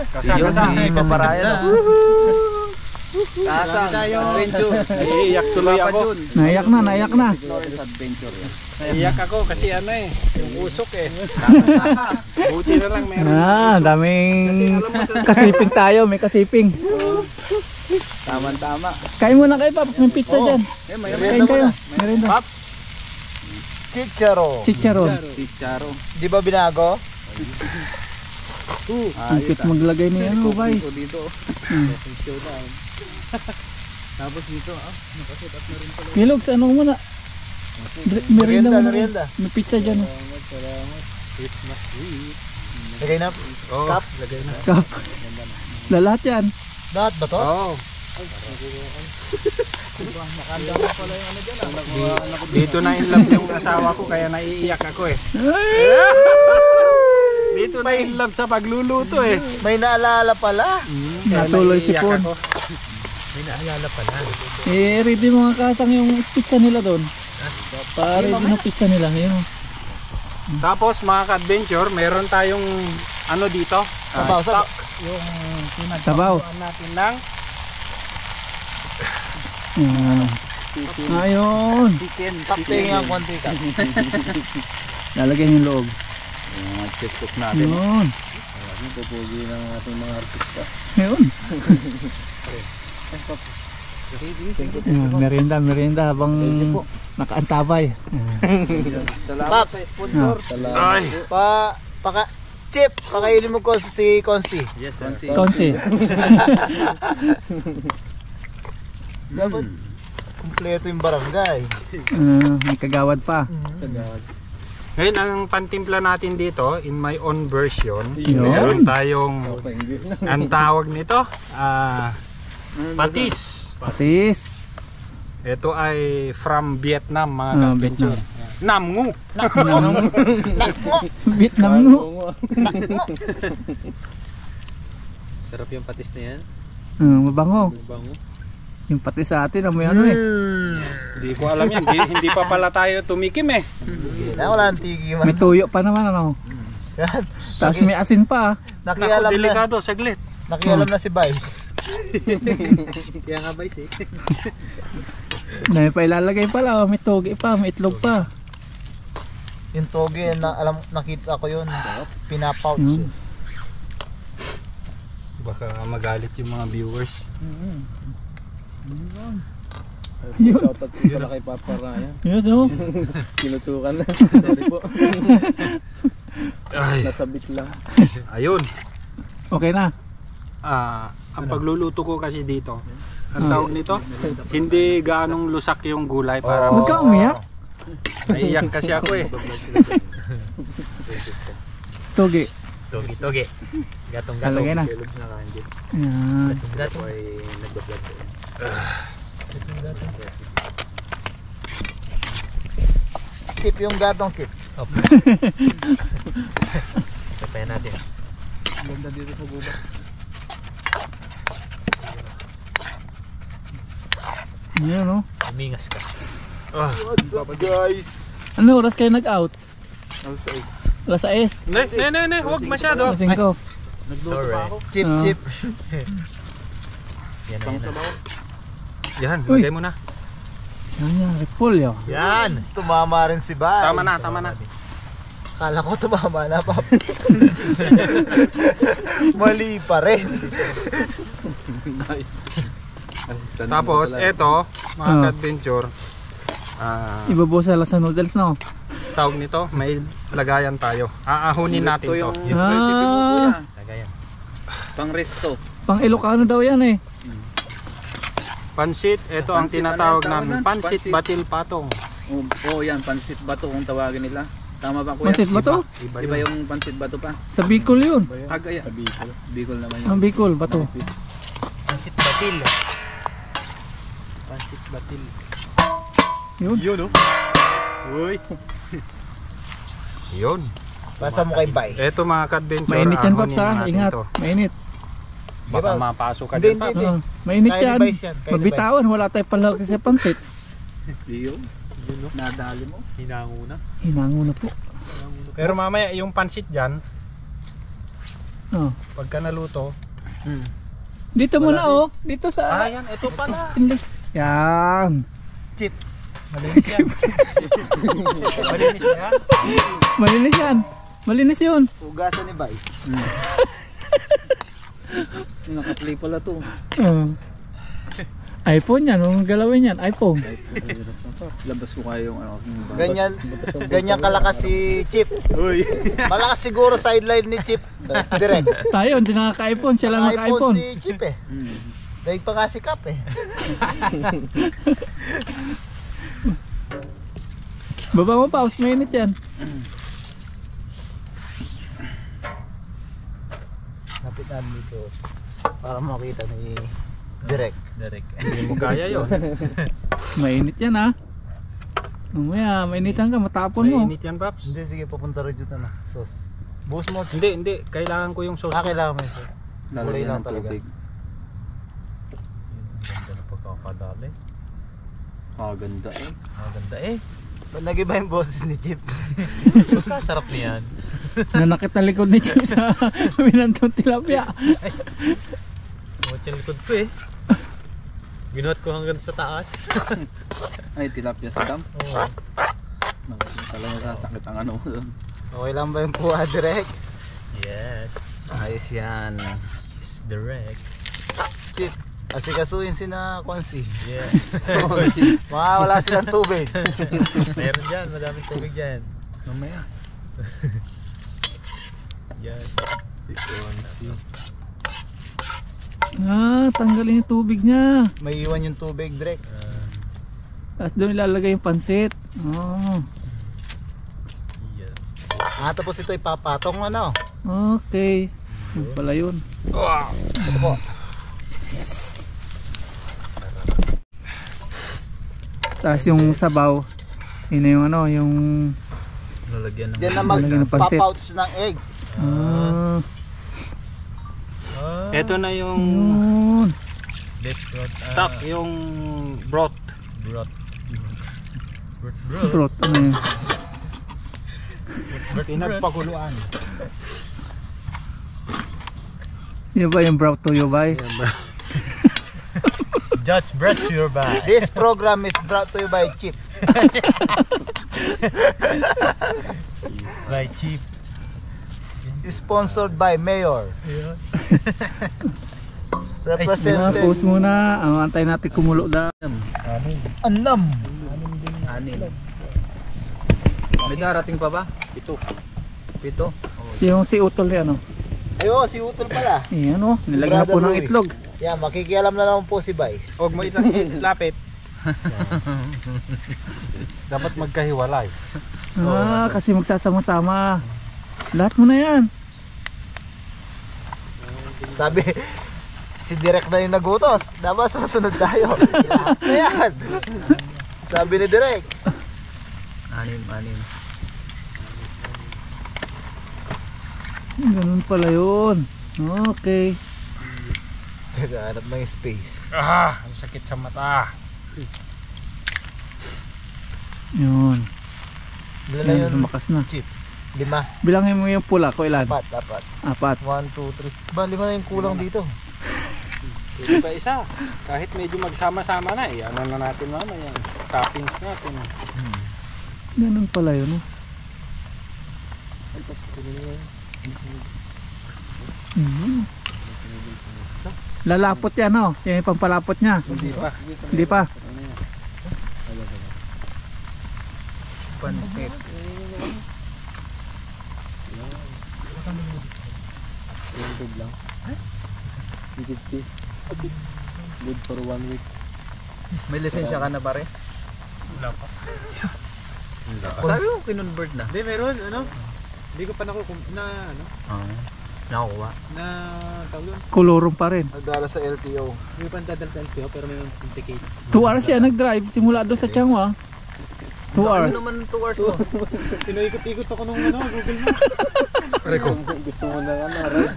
Papa Ryan. Kasang. Naiiyak tuloy ako. Naiyak na. Naiiyak ako kasi yung usok eh. Buti na lang meron. Daming kasiping tayo. May kasiping. Tama. Kain muna kayo Paps. May pizza dyan. Kain kayo. Merienda. Chicharon. Chicharon. Di ba binago? Ang cute maglagay ni Vice. Tapos dito, Kellogg's, ano muna? Merienda muna. Merienda. May pizza dyan. Lagay na. Oh, Cup. lagay na. Cup. Lahat yan. Lahat ba to? Oh, Dito na in love yung asawa ko kaya naiiyak ako eh. Dito na in love sa pagluluto eh. May naalala pala. Natuloy si Naiiyak Pon. ako. May naalala pala. Ready mga kasang yung pizza nila doon. Ready na pizza nila ngayon. Tapos mga ka-adventure, meron tayong ano dito? Sabaw, sabaw. Stock. Yung Sabaw. pinagpakuan natin ng Ayun. Takting ang konti ka. Lalagyan yung loob. check cook natin. Ayun. Pupugi ng ating mga artista. Ayun. Merienda habang nakaantabay. Paps, Ay, Chip, pakainin mo ko si Konsi. Yes, sir. Konsi. Dapat kumpleto yung barangay. May kagawad pa. ngayon ang pantimpla natin dito in my own version. Yun. Meron tayong ang tawag nito patis. Patis. Ito ay from Vietnam mga Ah, ka-adventure. Nam ngu. Vietnam no. Sarap yung patis na yan. Mabango. Bango. Yung patis sa atin, amoy ano eh. Hindi ko alam yan. Hindi pa pala tayo tumikim eh. Wala ang tigi man. May tuyo pa naman ano. Yan. Tapos may asin pa. Naku, Nakialam na. delikado. Saglit. Nakialam na si Vice. Kaya nga ba eh? May pa ilalagay pala. May togi pa, may itlog pa. Yung toge na nakita ko yun. Pinapouch. Yun. Baka magalit yung mga viewers. Yun. Yun na kay Papa Ryan. Yun oh. Kinutukan na. Sorry po. Ay, Nasabit lang. ayun. Okay na. Ang pagluluto ko kasi dito, ang tawag nito, hindi gaanong lusak yung gulay para Oo. Huwag ka umiyak. naiiyak kasi ako eh. Togi. Togi. Gatong-gatong. Talagay na. Yan. Gatong ay nagbablog ko. Chip yung gatong chip. Tapayan natin. Ganda dito sa guba. Yan oh. Umingas ka. What's up guys? Ano oras kayo nag-out? Alas 6. Ne, huwag masyado. Alas 5. Sorry. Chip, Ah. chip. Yan na yan. Yan, Uy. lagay mo na. Yan, repolyo. Yan. Tumama rin si Vice. Tama na. Kala ko tumama na pa. Mali pa rin. Assistant Tapos, mo pala. eto, mga Ah. ka-adventure, Ibabaw sa lasa noodles no. tawag nito, may lagayan tayo. Aahunin natin Ito to. yung recipe mo kuya. Lagayan. Pang resto. Pang Ilocano daw yan eh. Pansit, ito ang Pansit, tinatawag ano yung namin. tawag nun? Pansit Pansit. Batil Patong. Oo yan, pansit bato kung tawagin nila. Tama ba kuya? Pansit ba to? Iba Iba yun. yung pansit bato pa. Sa Bicol yun. Agaya. Bicol naman yun. Ang Bicol ba to? Pansit batil. Pansit batil. Yun. Yun oh. Uy. Yun. Pasa mo kay Vice. Ito mga ka-adventure, Mainit yan ahunin Paps ha. natin Ingat. to. Mainit. Baka Sige, Paps. mapasok ka Hindi, dyan, Paps. hindi. Mainit Kaya ni yan. Vice yan, kaya ni Magbitawan. Wala tayong palaki sa pansit. Yun. Nadali mo. Hinango na. Hinango na po. Pero mamaya yung pansit dyan, Oh. pagka naluto, Dito muna oh. Dito sa yan, ito pala. English. Yan. Chip. Malinis yan. Malinis yan. Malinis yan. Malinis yun. Ugasan ni Vice. Naka-play pala to. iPhone yan. Anong galawin yan? iPhone. Labas ko kayo yung ano. Ganyan kalakas si Chip. Uy. Malakas siguro sideline ni Chip. Direct. Tayo, hindi nakaka-iPhone. Siya lang iPhone naka-iPhone. si Chip eh. Daig pa nga si Cap eh. Baba mo pa. Mainit yan. Napit namin dito. Para makita ni Direct. Hindi mo kaya yun. Mainit yan ha. Mamaya, mainitan ka, matapon mo. Mainit yan, Paps. Hindi, sige, papunta rin dito na. Sauce. Buhos mo. Hindi. Kailangan ko yung sauce. Kailangan mo yung sauce. Kulay Lalagyan lang ng talaga. tubig. Ganda na pagkakadali. Ganda eh. Maganda eh. Pag nag-iba yung boses ni Chip. Sarap niyan. Nanakit na likod ni Chip sa binantong tilapia. Kumot yung likod ko eh. Binuhat ko hanggang sa taas. Ay, tilapia sa dam. Oo. Talaga sasakit ang ano mo doon. Okay lang ba yung puha direct? Yes. Ayos yan. It's direct. Chip, asikasuin si na Konsi. Yes. Mga wala silang tubig. Meron dyan. Madaming tubig dyan. Mamaya. Yan. Tanggalin yung tubig niya. May iwan yung tubig direct. Tapos doon ilalagay yung pansit. Oh, Yan. Tapos ito ipapatong ano. okay. Yun pala yun. Ito po. Tapos yung sabaw, yun na yung ano, yung Lalagyan ng Diyan na Lalagyan ng pansit. magpa-pouch ng egg. Ito na yung yun. Beef broth. stock, yung broth. Broth. Brot, ano yun? Pinagpaguluan. Yun ba yung broth tuyo ba? Judge brought to your back. This program is brought to you by Chip. By Chief. Sponsored by Mayor. Represented. Post muna, antayin natin kumulo na. Anam. anin. May darating pa ba? Pito. Yung si Utol yan, oh. Ayo, si Utol pala. Ayan, oh. Nilagyan na po ng Brother Louie. itlog. Yan, makikialam na naman po si Vice. Huwag mo ilapit. Dapat magkahiwalay. Kasi magsasama-sama. Lahat mo na yan. Sabi, si Direk na yung nagutos. Dapat susunod tayo. Lahat na yan. Sabi ni Direk. Anim. Ganun pala yun. Okay. Teka, hanap ng space. Ang sakit sa mata. Yun. Ilan na Yan, yun? lumakas na. Chip. 5. Bilangin mo yung pula ko ilan? 4. 4. 1, 2, 3. Ba, 5 na yung kulang dito. Ito pa isa. Kahit medyo magsama-sama na eh. Ano na natin mamaya yung toppings natin. Ganun pala yun, oh. Lalapot yan, oh. Yan yung pampalapot niya. Hindi pa. Pansit. Good for 1 week. May lisensya ka na pare? Wala pa. Sabi mo kinonvert na? Hindi, meron. Hindi ko pa nakukuha Nakukuha. na tawag yun. Kulurong pa rin. Nagdala sa LTO. May pantadal sa LPO pero may ticket. 2 hours siya nag-drive simula doon sa Changhua. 2 hours. Ano naman 2 hours mo? Pinaikot-ikot ako nung Google Map. Pare ko. Gusto mo na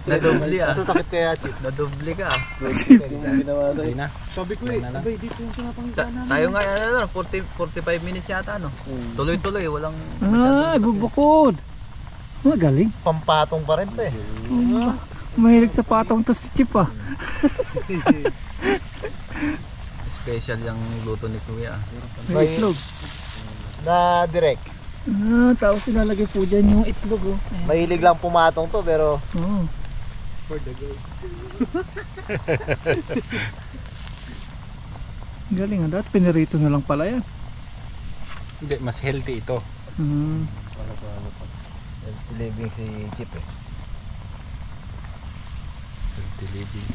Nadobli ah. Sa takip kaya, Chip. Nadobli ka ah. Hindi na. Sabi ko abay dito yung pinapangitaan namin. Tayo nga 45 minutes yata no. Tuloy-tuloy walang Bubukod. Magaling. Pampatong pa rin to eh. Mahilig sa patong to si Chip, ah. special yung luto ni Kuya. May itlog. Na Direk. Tapos ilalagay po dyan yung itlog, oh. Mahilig lang pumatong to pero Oh. For the go. Galing, ah. Dapat pinirito na lang pala yan. Hindi, mas healthy ito. living si Chip eh. Healthy living.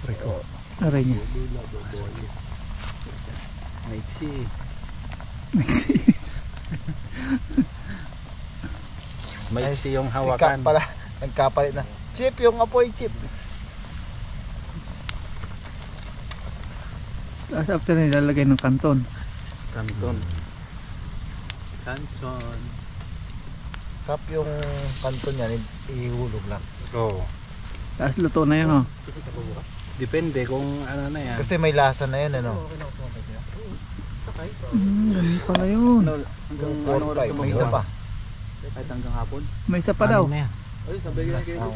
Rico. Aray niya. Maiksi. Maiksi yung Si hawakan. Kap pala. Nagkapalit na. Chip, yung apoy Chip. Tapos after na ilalagay ng kanton. Kanton. Kanson. Kap yung kanton niyan, ihulog lang. Oo. Tapos luto na yan, oh. Depende kung ano na yan. Kasi may lasa na yan, ano? Ganun pala yun. Hanggang 4-5, may isa pa. Kahit hanggang hapon. May isa pa daw. Ano na yan? Ay, sabi ko na kayo. Oo.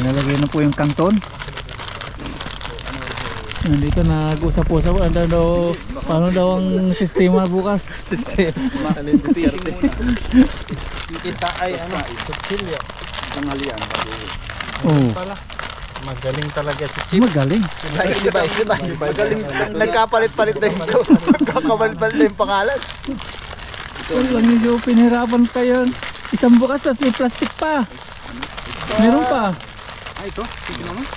Nalagay na po yung kanton. Nandito nag-usap-usap. Paano daw ang sistema bukas? Kita ay ano? Sutsilya. Tanghalian. Oo. Magaling talaga si Chip. Magaling. Magaling. Nagkapalit-palit na yung nagkakapalit-palit na yung pangalan. Lang medyo pinahirapan kayo. Isang bukas tapos may plastic pa. Meron pa. Ay, ito. Sige naman.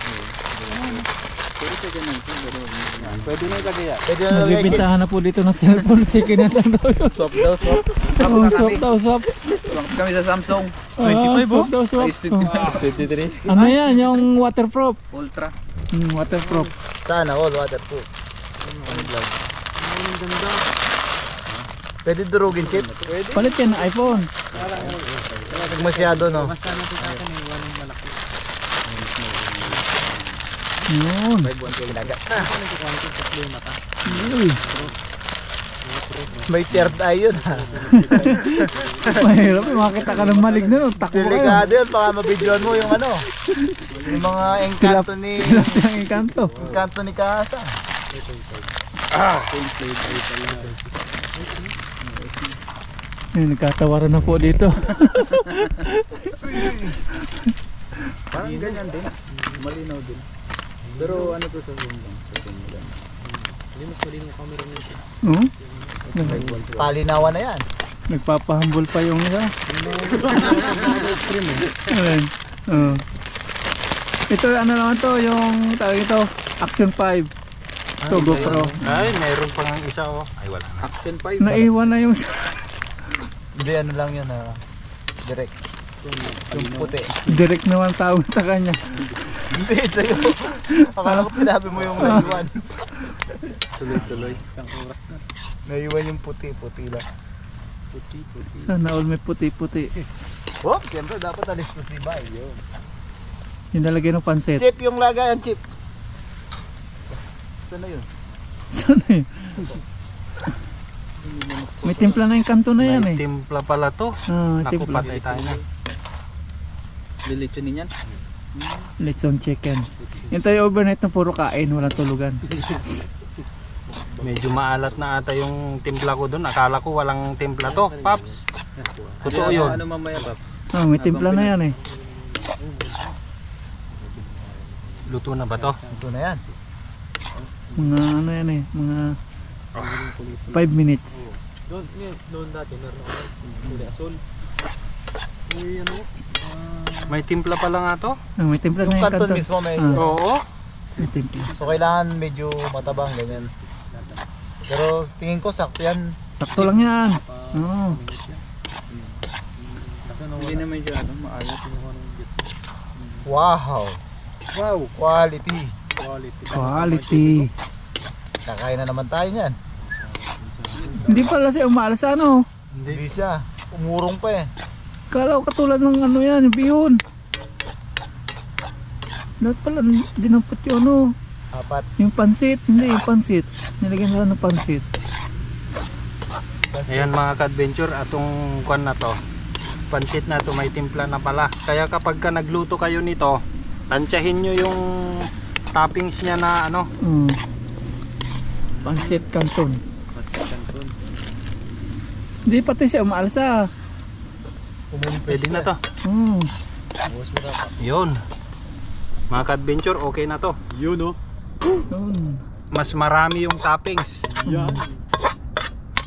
Pwede na ilagay yan. Pwede na lang Magbibintahan na po dito ng cellphone. Sige na lang daw yun. Swap daw, swap. Oo, swap daw, swap. Swap kami sa Samsung. Swap daw, swap. Ay, 23. Ano yan? Yung waterproof. Ultra. Waterproof. Sana all waterproof. Pwede durugin, Chip. Palit yan ng iPhone. Pag masyado, no? Masana po sa akin eh. Walang malaki. Yun. Uy. May third eye yun, ha? Mahirap. Makita ka ng maligno. Takbo kayo. Delikado yun, baka mabidyoan mo yung ano. Yung mga engkanto ni Kaasa. Nagkatawaran na po dito. Parang ganyan din. Malinaw din. Pero ano to sa bundang? Sa bundang. Linis mo camera nito. Palinawan na yan. Nagpapahambol pa yung isa. Ayan. Ito ano naman to, yung tawag ito, Action 5. Ito GoPro. Ay, mayroon pang isa oh. Ay, wala na. Action 5. Naiwan na yung Hindi, ano lang yun, ha? Direct. Yung puti. direct naman tawag sa kanya. Hindi, sa'yo. Akala ko sinabi mo yung naiwan. Tuloy-tuloy. Isang oras na. Naiwan yung puti lang. Sana all may puti-puti. Oh, siyempre dapat alis ko si Bay. Yun. Yung nalagay ng pansit. Chip, yung lagayan, Chip. Saan na yun? Sana yun? May timpla na yung kanto na yan eh. Timpla pala to. Naku, Timpla. patay tayo na. Lilitsunin yan. Lechon chicken. Yung tayo overnight na puro kain, walang tulugan. Medyo maalat na ata yung timpla ko doon. Akala ko walang timpla to, Paps. Totoo yun. Ano mamaya, Paps? May timpla na yan eh. Luto na ba to? Ito na yan. Mga ano yan eh, mga 5 minutes. Doon dati meron ako. Huli asol. Uy, ano? May timpla pala nga to? May timpla Yung na yung kanton kanto. mismo may... Oo. May timpla. So kailangan medyo matabang ganyan. Pero tingin ko sakto yan. Sakto lang yan. Oo. Hindi naman siya ano, maalat. Wow! Wow! Quality! Quality. Kakain na naman tayo niyan. Hindi pala siya umaalas ano. Hindi siya. Umurong pa eh. Kala ko katulad ng ano yan, yung bihon. Dapat pala dinampot yung ano. Apat. Yung pansit. Hindi, yung pansit. Nilagyan sa ng pansit. Ayan mga ka-adventure, atong kwan na to. Pansit na to, may timpla na pala. Kaya kapag ka nagluto kayo nito, tansyahin nyo yung toppings niya na ano. Pansit canton. Hindi pati siya umaalas ah. Pwede na to. Yun. Mga ka-adventure, okay na to. Yun. Mas marami yung toppings.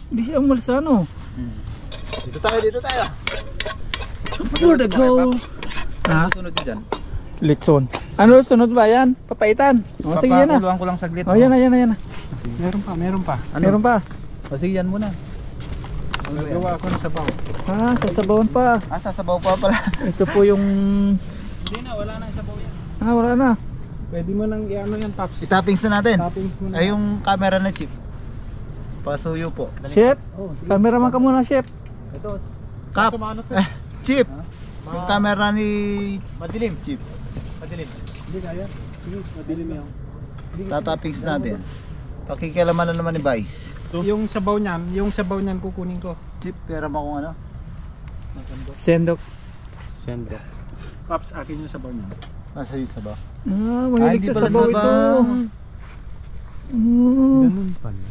Hindi siya umaalas ano. Dito tayo. For the go. Ha? Sunod nyo dyan? Litson. Ano sunod ba yan? Papaitan. O sige yan na. Papakuluan ko lang saglit. O yan na. Meron pa. Meron pa. O sige yan muna. Gawa ako ng sabaw. Sasabawan pa. Sasabaw pa pala. Ito po yung... Hindi na, wala na yung sabaw yan. Wala na. Pwede mo nang i-ano yan, Paps. I-toppings na natin. Toppings mo na. Ay, yung camera na chip. Pasuyo po. Chef, cameraman ka muna, chef. Ito, Kap. sumano to. Chip. Yung camera ni Madilim. Chip. Madilim. Hindi kaya. Sige, madilim yan. Tatoppings natin. Pakikialaman na naman ni Vice. Yung sabaw niyan kukunin ko. Chip, pera mo kung ano. Sendok. Sendok. Paps, akin yung sabaw niya. Nasa yung sabaw. Mahilig hindi sa pala sabaw ito. sabaw. Ganun pala.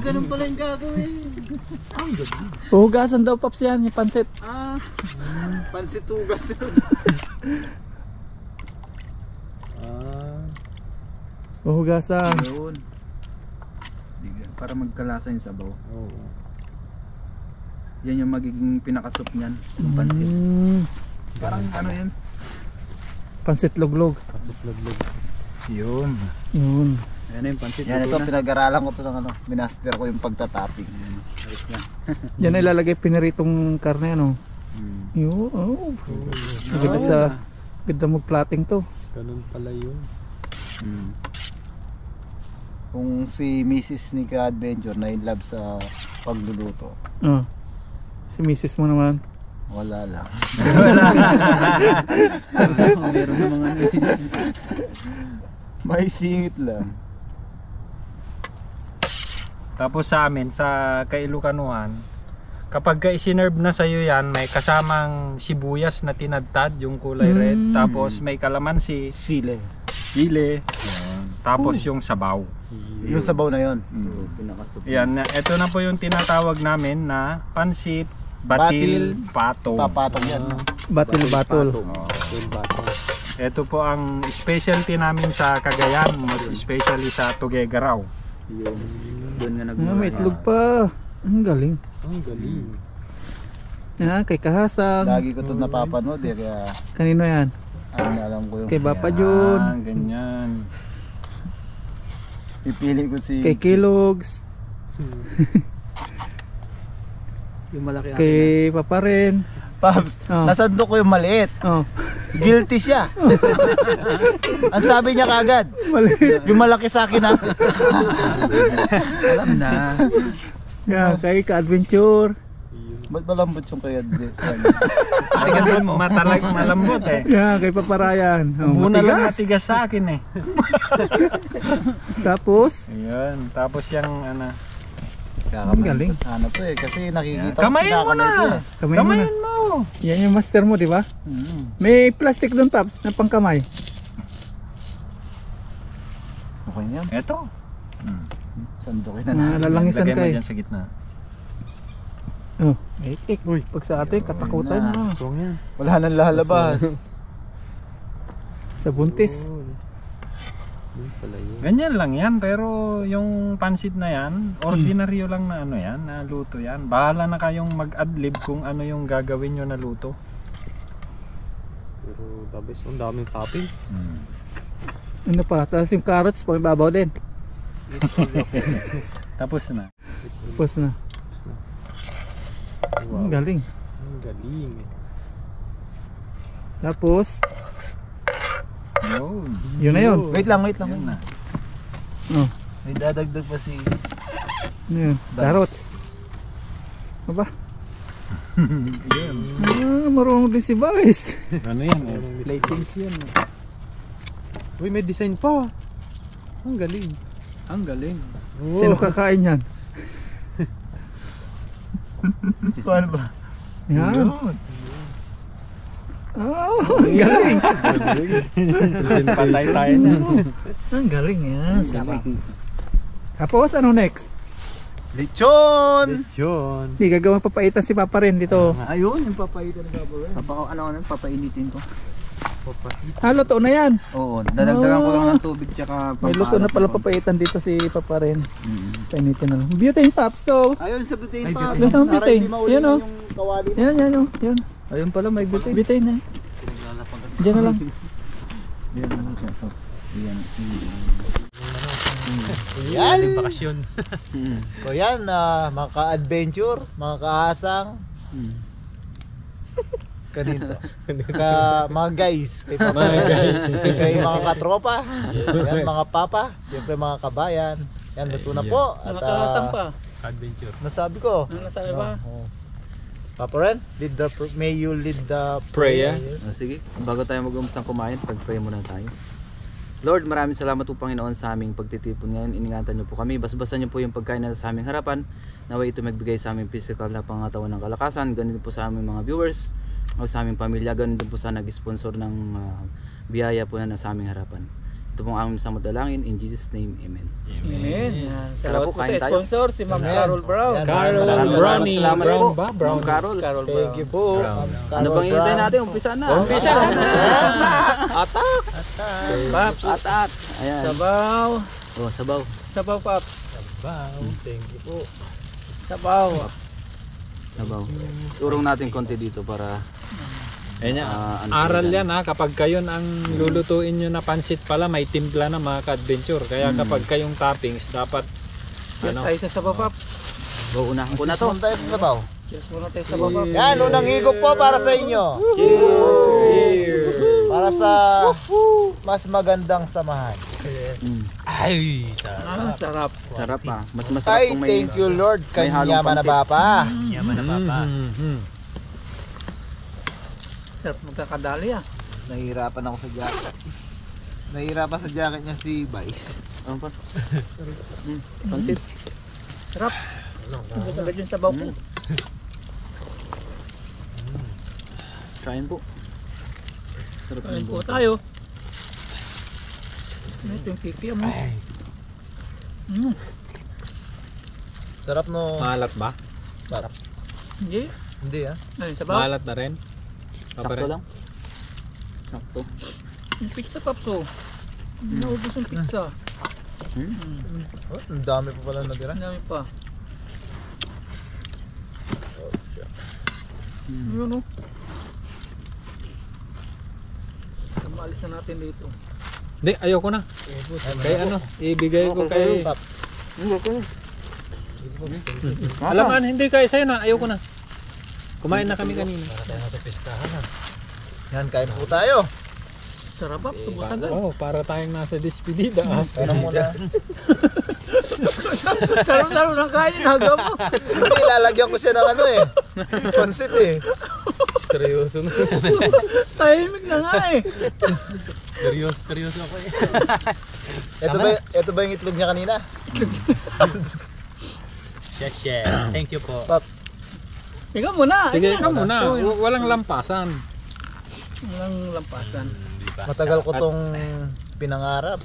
Ganun pala yung gagawin. Hugasan daw, Paps, yan, yung pansit. Pansit tugas. Hugasan. Yun. Para magkalasa yung sabaw. Oo. Yan yung magiging pinakasop niyan, yung pansit. Parang ano yan? Pansit luglog. Yun. Yun. Ayan na yung pansit. Yan, ito luto na. pinag-aralan ko to ng ano. Minaster ko yung pagtatoppings. Ayos na. Yan ay ilalagay piniritong karne, ano. Yun. Oh. Ganda sa ganda mo plating to. Ganun pala yun. Kung si Mrs. ni Ka-Adventure na in love sa pagluluto, Oh. Si misis mo naman. wala lang. Meron na mga ano. May singit lang. Tapos sa amin, sa Kailukanuan, kapag isinerve na sa'yo yan, may kasamang sibuyas na tinadtad, yung kulay red. Tapos may kalamansi, Sile. sili, tapos yung sabaw. Yung sabaw na yon. Pinakasop. Yan, ito na po yung tinatawag namin na pansit, batil, pato. Papatong yan. Battle. Oh. Ito po ang specialty namin sa Cagayan, most especially sa Tuguegarao. Yun. Doon nga Ah, nagmula. may itlog pa. Ang galing. Ang galing. Ah, kay Kahasang. Lagi ko ito napapanood eh, kaya Kanino yan? alam ko yung Kay Bapa Jun. Ganyan. pipili ko si Kay Kilogs. Yung malaki Kay Papa rin. Pabs. Oh. Nasandok ko yung maliit. Oh. Guilty siya. Ang sabi niya kagad, yung malaki sa akin ha. alam na. Yeah, kay Ka-Adventure. Ba't malambot yung kaya? Malambot eh. Yeah, kay Papa Ryan. Oh, Muna lang matigas. matigas sa akin eh. Tapos, Ayun, tapos yung ano. Ang galing. Sana to eh, kasi nakikita ko Kamayin mo pinakamay ko na. eh. Kamayin mo. yan yung master mo, di ba? May plastic doon, Paps, na pangkamay. Okay yan. Eto. Sandokin na natin. Nalangisan Lagay mo kay. dyan sa gitna. Oh, itik. Pag sa atin, katakutan na. mo. Wala nang lalabas. Sa buntis. Ganyan lang yan, pero yung pansit na yan, ordinaryo lang na ano yan, na luto yan. Bahala na kayong mag-adlib kung ano yung gagawin nyo na luto. Pero dabis, ang daming toppings. Ano pa? Tapos yung carrots, pang ibabaw din. Tapos na. Tapos na. Ang galing. Ang galing. Tapos, Yun. yun na yun. Wait lang. Yun na. Oh, May dadagdag pa si... ano yun? Carrots. Ano ba? Yun. Marunong din si Vice. Ano yan eh? Platings yan. Uy, may design pa. Ang galing. Ang galing. Sino kakain yan? Paano ba? Yan. Oh, ang galing. Patay tayo na. Ang galing yan. Sarap. Tapos, ano next? Lechon! John. Hindi, gagawin papaitan si Papa rin dito. Ayun, yung papaitan ng gagawin. Papainitin ko. Luto na yan. Oo, dadagdagan ko lang ng tubig tsaka May luto na pala papaitan dito si Papa rin. Painitin na lang. Butane Pops to. Ayun sa butane Ay, pa. butane. Yung Para butane. hindi mauli Yan, oh. yung kawali. Yan, oh. Yan. Ayun pala, may butane. Butane na. Diyan na lang. Yan! Bakasyon. So yan, mga ka-adventure, mga kaasang. Kanito. Mga guys. Kay mga katropa. Yan, mga papa. Siyempre mga kabayan. Yan, luto na po. At Nakakasan pa. Adventure. nasabi ko. Ano nasabi ba? Oh. Papa Ren, may you lead the Prayer. Sige, bago tayo mag-umpisang kumain, pag-pray muna tayo. Lord, maraming salamat po Panginoon sa aming pagtitipon ngayon. Iningatan niyo po kami. Basbasan niyo po yung pagkain na sa aming harapan. Naway ito magbigay sa aming physical na pangatawan ng kalakasan. Ganun din po sa aming mga viewers o sa aming pamilya. Ganun din po sa nag-sponsor ng biyaya po na nasa aming harapan. Ito pong aming samadalangin. In Jesus' name, Amen. Amen. Yan. Tara Salamat po, po sa kain tayo. sponsor, si Ma'am Amen. Carol Brown. Yan, Carol maraming Brownie. salamat Brown po. ba? Brown. Ma'am Carol. Carol Thank Brown. you po. Ano bang hinihintay natin? Umpisa na. Umpisa. Atak! Paps. Atak. Ayan. Sabaw. Oh, sabaw. Sabaw, Paps. Thank you po. Sabaw. Sabaw. Turong natin konti dito para Ayan, ano aral po yan ha, kapag kayo ang lulutuin nyo na pansit pala, may timpla na mga ka-adventure. Kaya kapag kayong toppings, dapat Yes, ano, tayo sa sabaw, Paps. go unahan ko na to. Punta tayo sa sabaw. Yes, muna tayo sa sabaw, Paps. Yan, unang higop po para sa inyo. Para sa mas magandang samahan. Mm. Ay, sarap. Ah, sarap. Sarap ah. Mas masarap Ay, kung may thank you Lord. may halong Kanya na pansit. ba pa? Yaman na papa. Sarap magkakadali ah. Nahihirapan ako sa jacket. Nahihirapan sa jacket niya si Vice. Ano pa? Pansit. Sarap. Ang agad yung sabaw po. Kain po. Sarap Kain ng po buhay. tayo. Ito yung kikiam mo. Sarap no. Maalat ba? Sarap. Hindi. Hindi ah. Ano yung sabaw? Maalat na rin? Sakto lang. Sakto. Yung pizza, Paps oh. Hindi naubos yung pizza. Oh, ang dami pa pala natira. Ang dami pa. Yun oh. Maalis na natin dito. Hindi, ayoko na. Kaya ano, ibigay ko kay... Alaman, hindi kaya sa'yo na, ayoko na. Kumain na kami kanina. Yan, kain po tayo. Sarap, Paps. Subukan na. Oh, para tayong nasa despedida. Kaya muna. Sarap-sarap ng kain. Haga mo. Hindi, lalagyan ko siya ng ano eh. Pansit eh. Tahimik na nga eh. Seryoso ako eh. Ito ba yung itlog niya kanina? Chef. Thank you po. Paps. Ikaw muna. Sige, ikaw muna. Walang lampasan. Walang lampasan. Matagal ko tong pinangarap.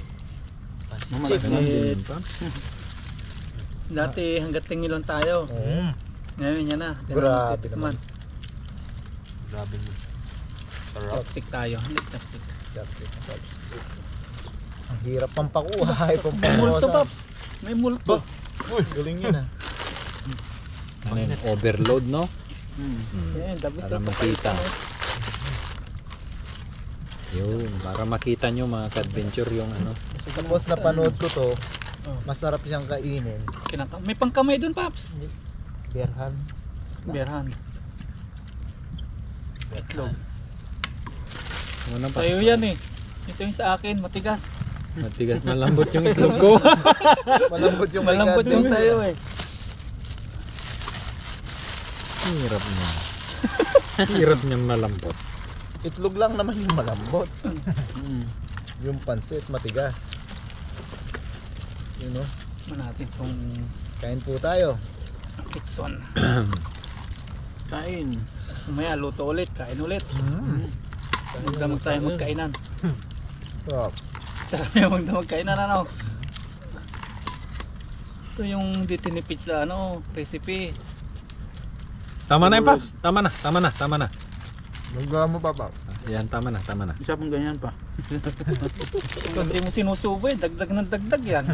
Shit. Dati hanggat tingin lang tayo. Ngayon yan na. Grabe naman. Grabe mo. Chopstick tayo. Hindi plastic. Ang hirap pang pakuha. May multo, Paps. May multo. Uy, galing yun ah. Ano yun, overload, no? Yan, tapos Para makita. Yun, para makita nyo mga ka-adventure yung ano. Tapos napanood ko to, masarap siyang kainin. May pangkamay dun, Paps. Berhan. Berhan. Itlog. Ano pa? Sa'yo yan eh. Ito yung sa akin, matigas. Matigas, malambot yung itlog ko. Malambot yung may Malambot yung God. sa'yo eh. Hirap niya. Hirap niyang malambot. Itlog lang naman yung malambot. Yung pansit, matigas. Yun o. Natin itong Kain po tayo. kitson. Kain. Umaya, luto ulit, kain ulit. Magdamag tayo magkainan. Sarap. Sarap yung magdamag kainan, ano? Ito yung ditinipid sa ano, recipe. Tama na yun, Paps. Tama na. Magawa mo pa pa. Yan, tama na. Isa pong ganyan pa. Kung hindi mo sinusubo eh, dagdag ng dagdag yan.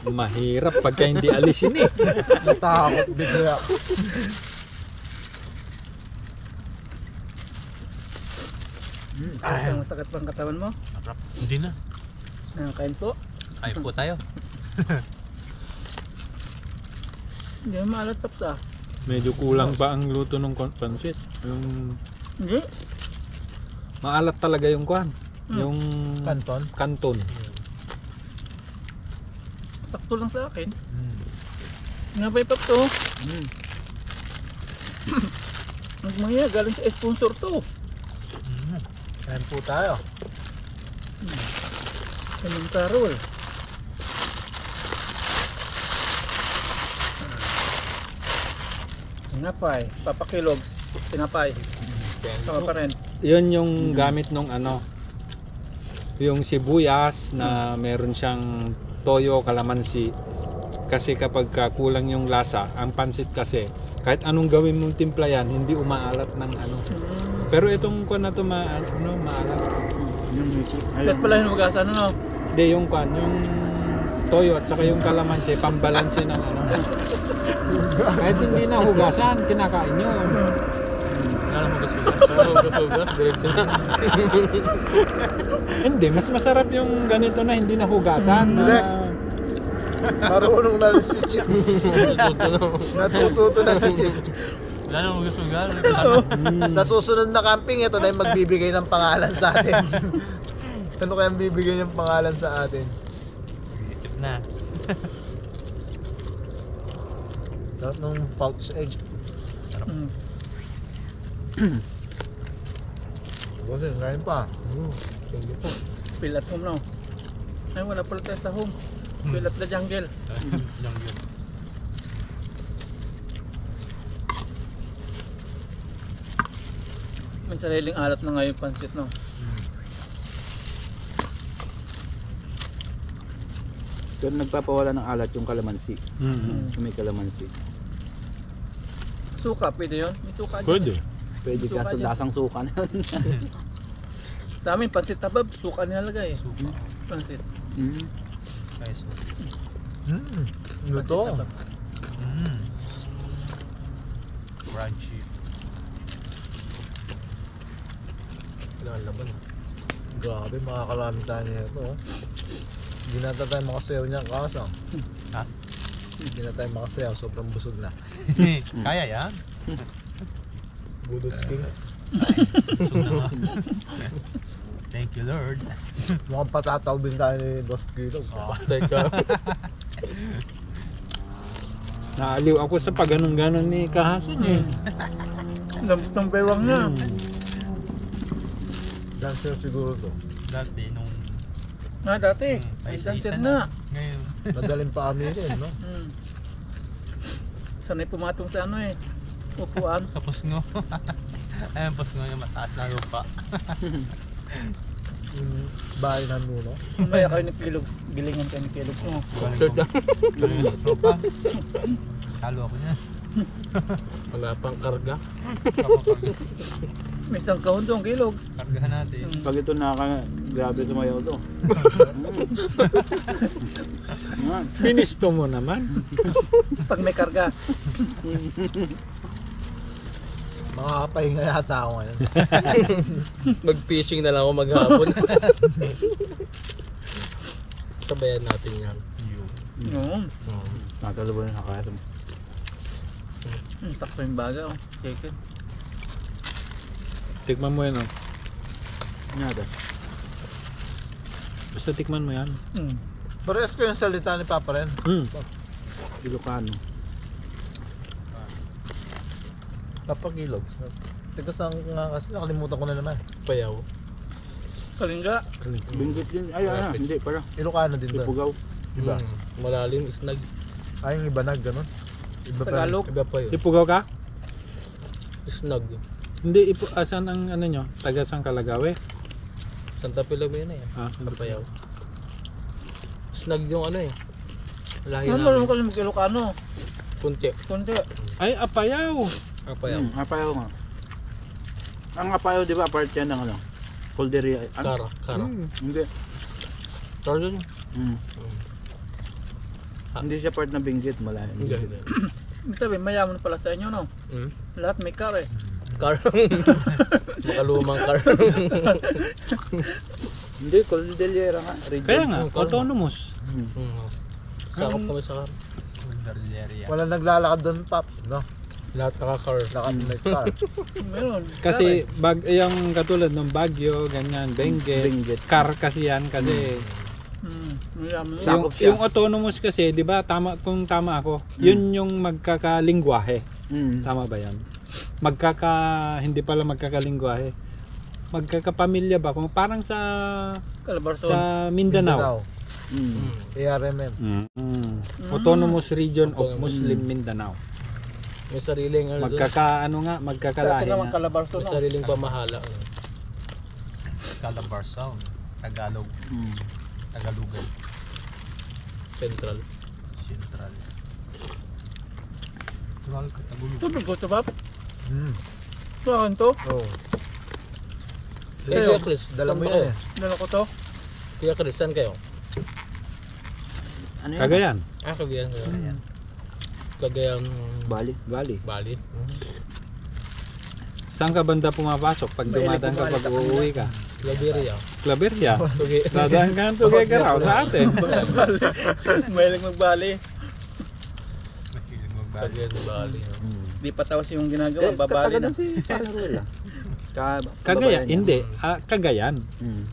Mahirap pagka hindi alisin eh. Natakot bigla. Ay, masakit pang katawan mo. Hindi na. Kain po. Kain po tayo. Hindi mo maalat, Paps ah. Medyo kulang pa ang luto ng pansit. Yung Hindi. maalat talaga yung kwan. Yung Kanton. kanton. Sakto lang sa akin. Nabay pa to. Nagmaya, galing sa sponsor to. Ayan po tayo. Anong Carol? Tinapay, papakilogs, tinapay. Tama pa rin. Yun yung gamit nung ano. Yung sibuyas na meron siyang toyo, kalamansi. Kasi kapag kulang yung lasa, ang pansit kasi, kahit anong gawin mong timpla yan, hindi umaalat ng ano. Pero itong kwan na to maalat. Kahit pala yung magasan, ano? Hindi, yung kwan, yung toyo at saka yung kalamansi, pambalanse ng ano. Kahit hindi na hugasan, kinakain yun. Hindi, mas masarap yung ganito na hindi na hugasan. Marunong na rin si Chip. Natututo na si Chip. Sa susunod na camping, ito na yung magbibigay ng pangalan sa atin. Ano kayang bibigay niyang pangalan sa atin? Chip na. Sarap nung pouch egg. Kasi ngayon pa. Sige po. Pilat home no. Ay wala pala tayo sa home. Pilat na jungle. Jungle. May sariling alat na nga yung pansit no. Pero nagpapawala ng alat yung kalamansi. Mm-hmm. Yung may kalamansi. Suka, pwede yun? May suka dyan. Pwede. Pwede Suka kaso dyan. lasang suka na yun. Sa amin, pansit tabab, suka nilalagay. Suka. Pansit. Ay, suka. Ano to? Pansit tabab. Crunchy. Lalaban. Grabe, makakarami tayo nito. Hindi na tayo makasayaw niyan kasa. Ha? Hindi na tayo makasayaw, sobrang busog na. Kaya yan. Budot king. Thank you, Lord. Mukhang patatawbin tayo ni 2 kilo. Teka. Naaliw ako sa pag-ganon-ganon ni Kahasan eh. Lambot ng bewang na. Dancer siguro to. Dati nung Dati. Ay, isa-isa dancer na. Ngayon. Madaling pa aminin, no? Sanay pumatong sa ano eh. Upuan. Sa pusngo. Ayun, pusngo yung mataas na lupa. Yung bahay ng nuno. Kaya kayo ni Kilog. Gilingan kayo ni Kilog. Oh. Galing ng tropa. Talo ako niya. Wala pang karga. May isang kahon doon, Kilogs. Kargahan natin. Pag ito grabe tumayaw to. Binisto mo naman. Pag may karga. Makakapahinga yata ako ngayon. Mag-fishing na lang ako maghapon. Sabayan natin yan. Yun. Natalabo na nakayat mo. Sakto yung baga. Oh. Keke. Tikman mo yan oh. Nada. Basta tikman mo yan. Parehas ko yung salita ni Papa rin. Ilocano. Papa Kilogs. Teka saan nga kasi nakalimutan ko na naman. Payaw. Kalinga. Binggit din. Ay, hindi. Para. Ilocano din doon. Ipugaw. Diba? Malalim, isnag. Ay, yung iba nag ganun. Iba pa rin. Tagalog. Iba pa yun. Ipugaw ka? Isnag. Hindi, asan ang ano nyo? Taga San Calagawe? Santa Filomena eh. Payaw. Isnag yung ano eh. Lahi Ano namin. mo ka mag-Ilocano? Punti. Kunti. Ay, apayaw! Payaw. Apayaw nga. Ang apayaw, di ba, part yan ng ano? Calderia. Kara. Kara. Hindi. Kara yun. Hindi siya part ng binggit, malayo. Hindi. Ibig sabihin, mayaman pala sa inyo, no? Lahat may car eh. Kara. Makalumang kara. Hindi, Cordillera nga. Kaya nga, autonomous. Sakop kami sa kara. Wala naglalakad doon, Paps, no? Lahat naka-car. Naka-may car. Meron. Kasi yung katulad ng Baguio, ganyan, Benguet, car kasi yan kasi Mayaman. Sakop siya. yung autonomous kasi, 'di ba? Kung tama ako, yun yung magkakalingwahe. Tama ba 'yan? Hindi pala magkakalingwahe. Magkakapamilya ba? Kung parang sa Calabarzon. Mindanao. ARMM. Autonomous Region of Muslim Mindanao. May sariling Magkakaano nga, Sa magkakalahi atin naman nga. Calabarzon. may sariling pamahala. Calabarzon, Tagalog, Tagalugan, Central. Central. Tubig ko ito, Bab? Hmm. Ito akin to. Oh. Kuya Chris, Dala mo saan ba yan kayo? eh. Dala ko to. Kuya Chris, saan kayo? Ano yun? Cagayan. Cagayan kayo. Cagayan Bali. Bali. Saan ka banda pumapasok pag dumadaan ka pag uuwi ka? Claveria. Claveria. Dadaan ka ng Tuguegarao sa atin. Mahilig magbali. Cagayan Bali. Di pa tapos yung ginagawa, babali na. si Parang Ruel Cagayan? Hindi. Cagayan.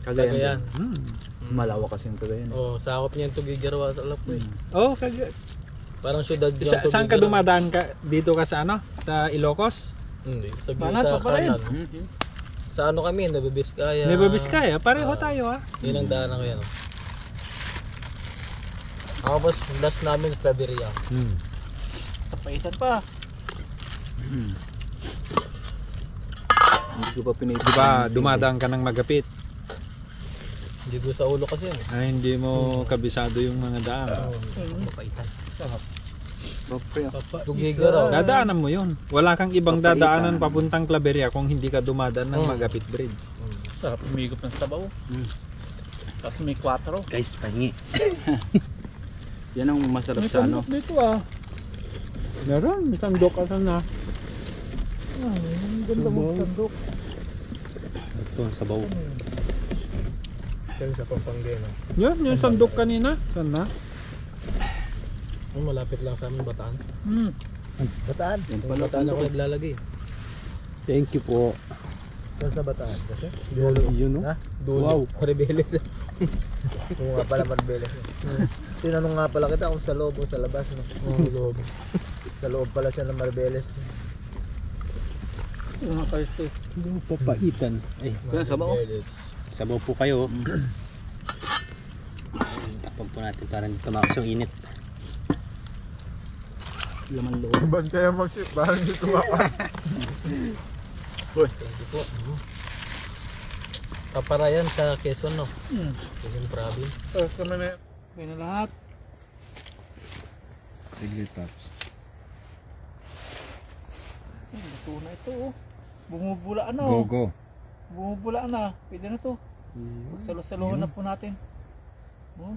Cagayan. Cagayan. Malawak kasi yung Cagayan. Oh, sakop niya yung Tuguegarao sa Alap eh. Oh, Cagayan. Parang syudad yung Saan ka Tuguegarao. dumadaan ka? Dito ka sa ano? Sa Ilocos? Hindi, sa Banato pa rin. kanan. Sa ano kami, Nueva Nueva Vizcaya. Pareho tayo ha. Yun ang daanan ko yan. Tapos last namin sa Claveria. Tapaisan pa. Hindi ko pa pinipili. Di ba dumadaan ka ng magapit? Hindi ko sa ulo kasi yun. Ay, hindi mo kabisado yung mga daan. Tuguegarao. Dadaanan mo yun. Wala kang ibang dadaanan papuntang Claveria kung hindi ka dumadaan ng Magapit Bridge. Sarap umigop ng sabaw. Tapos may 4. Guys, pangi. Yan ang masarap May sa ano. sandok dito ah. Meron, may sandok ka sana. Ang ganda mo sandok. Ito, sabaw. Yan sa Pampangena. Yan, yung sandok kanina. Saan na? Oh, malapit lang sa amin, Bataan. Bataan. Yung Bataan ako naglalagay. Thank you po. Saan sa Bataan? Kasi? Yun no? Ha? Dulo. Wow. Rebeles. Oo nga pala, Marbeles. Tinanong nga pala kita kung sa loob o sa labas. No? Loob. Sa loob pala siya ng Marbeles. Mga kayo Yung papaitan. Ay, Kaya sabaw. sabaw po kayo. Tapag po natin para tumakas yung init. Laman loob. Bantay ang mag-ship, parang hindi tumakas. Kaparayan sa Quezon, no? Quezon Province. Tapos kami na. Kaya na lahat. Sige, Paps. Ito na ito oh. Bumubulaan na Go, oh. go. Bumubulaan na. Pwede na to. Salo-saluhan na po natin. Oh.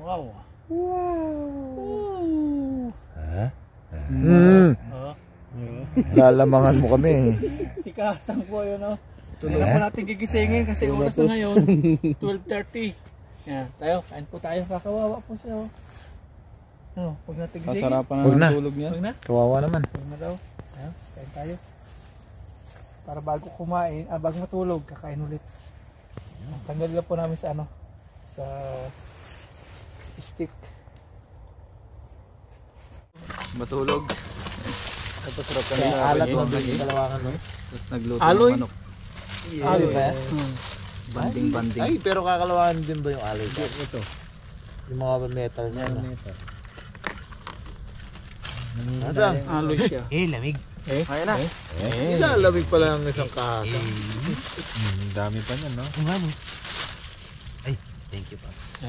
Wow. Wow. Oh. Lalamangan mo kami. Si Kasang po yun oh. Kailan po natin gigisingin kasi oras na ngayon. 12:30. Yan, tayo. Kain po tayo. Kakawawa po siya oh. Ano, pag natin gisingin. Kasarapan Huwag na. na ng tulog niya. Huwag na. Kawawa naman. Huwag na daw. Ayan, kain tayo. Para bago kumain, bago matulog, kakain ulit. Tanggal lang po namin sa ano, sa stick. Matulog. Tapos sarap ka Kaya alat mo, lagi. bigyan kalawakan mo. Tapos nagluto Aloy. ng manok. Aloy ba yan? Banding. Ay, pero kakalawakan din ba yung aloy? Ito. Yung mga metal niya. No? Nasaan? Aloy siya. lamig. Kaya na. Nilalamig pala ang isang kahasa. Dami pa niyan, no? Ay, thank you, Paps.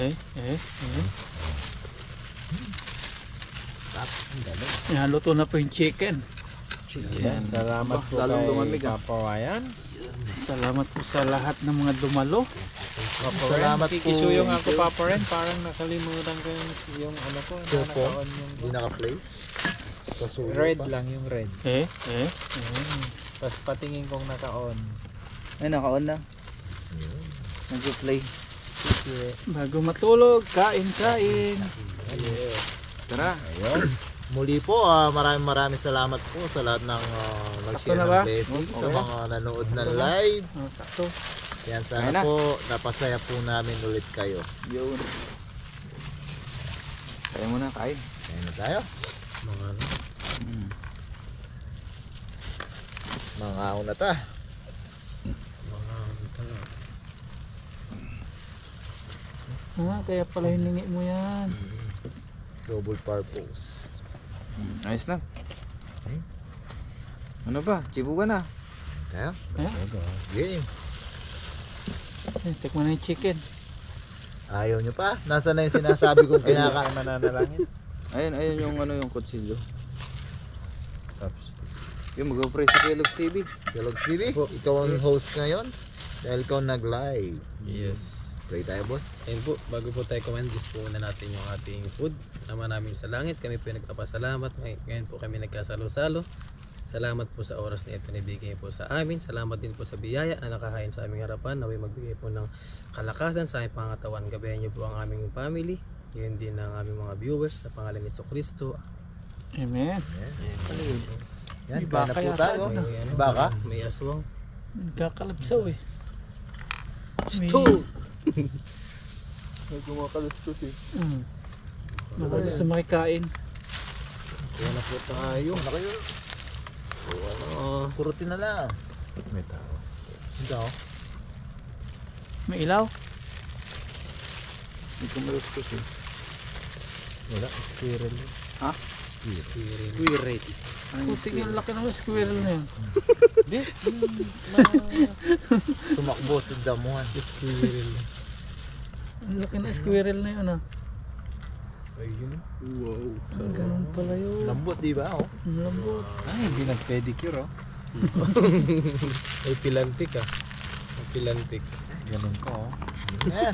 Yan, luto na po yung chicken. Yan. Salamat po Lalong kay lumamig, ah. Papawayan. Salamat po sa lahat ng mga dumalo. Salamat po. Kikisuyong ako, Papa Ren. Parang nakalimutan ko yung ano ko. Supo? Nakaon yung Hindi naka-play. Kasuyo red pa. lang yung red. Tapos patingin kong naka-on. Ay, naka-on na. Nag-play. Bago matulog, kain. Yes. Tara. Muli po, maraming salamat po sa lahat ng nag-share na ng ba? blessing, sa Okay. mga nanood ng live. Sakto. Yan, Kaya sana na. po napasaya po namin ulit kayo. Yun. Kaya mo na, kain. Kaya na tayo. Mga ano. Mga una ta. Mga ano. Kaya pala hiningi mo yan. Double purpose. Ayos na. Ano ba? Chibu ka na. Kaya? Kaya? Game. Tikman na yung chicken. Ayaw nyo pa? Nasaan na yung sinasabi kong kinakain? Mananalangin. Ayun yung ano yung kutsilyo. Tapos. Yung mag-pray sa Kellogg's TV. Kellogg's TV, ikaw ang host ngayon. Dahil ikaw nag-live. Yes. Pray tayo, boss. Ayun po, bago po tayo kumain, gusto po muna natin yung ating food. Ama namin sa langit, kami po nagpapasalamat. Ngayon po kami nagkasalo-salo. Salamat po sa oras na ito nabigay po sa amin. Salamat din po sa biyaya na nakahain sa aming harapan. Naway magbigay po ng kalakasan sa aming pangatawan. Gabayan niyo po ang aming family. Yun din ang aming mga viewers sa pangalan ni Kristo. Amen. Yan, May kaya na baka po yata tayo. doon, May baka? May aswang. Nagkakalabsaw eh. May... Kumakaluskus eh. Nakala sa makikain. Kaya na po tayo. Ano kayo? Kurutin na lang. May tao. Ikaw? May ilaw. May kumaluskus eh. Wala, squirrel. Ha? Squirrel. Putik yung laki ng squirrel na yun. Tumakbo sa damuhan. Squirrel. Ang laki ng squirrel na yun ah. Ayun. Ganun pala yun. Lambot, di ba? Oh. Ang lambot. Ay, hindi nag-pedicure oh. Ay, pilantik ah. Pilantik. Ganun ko oh. Ayan.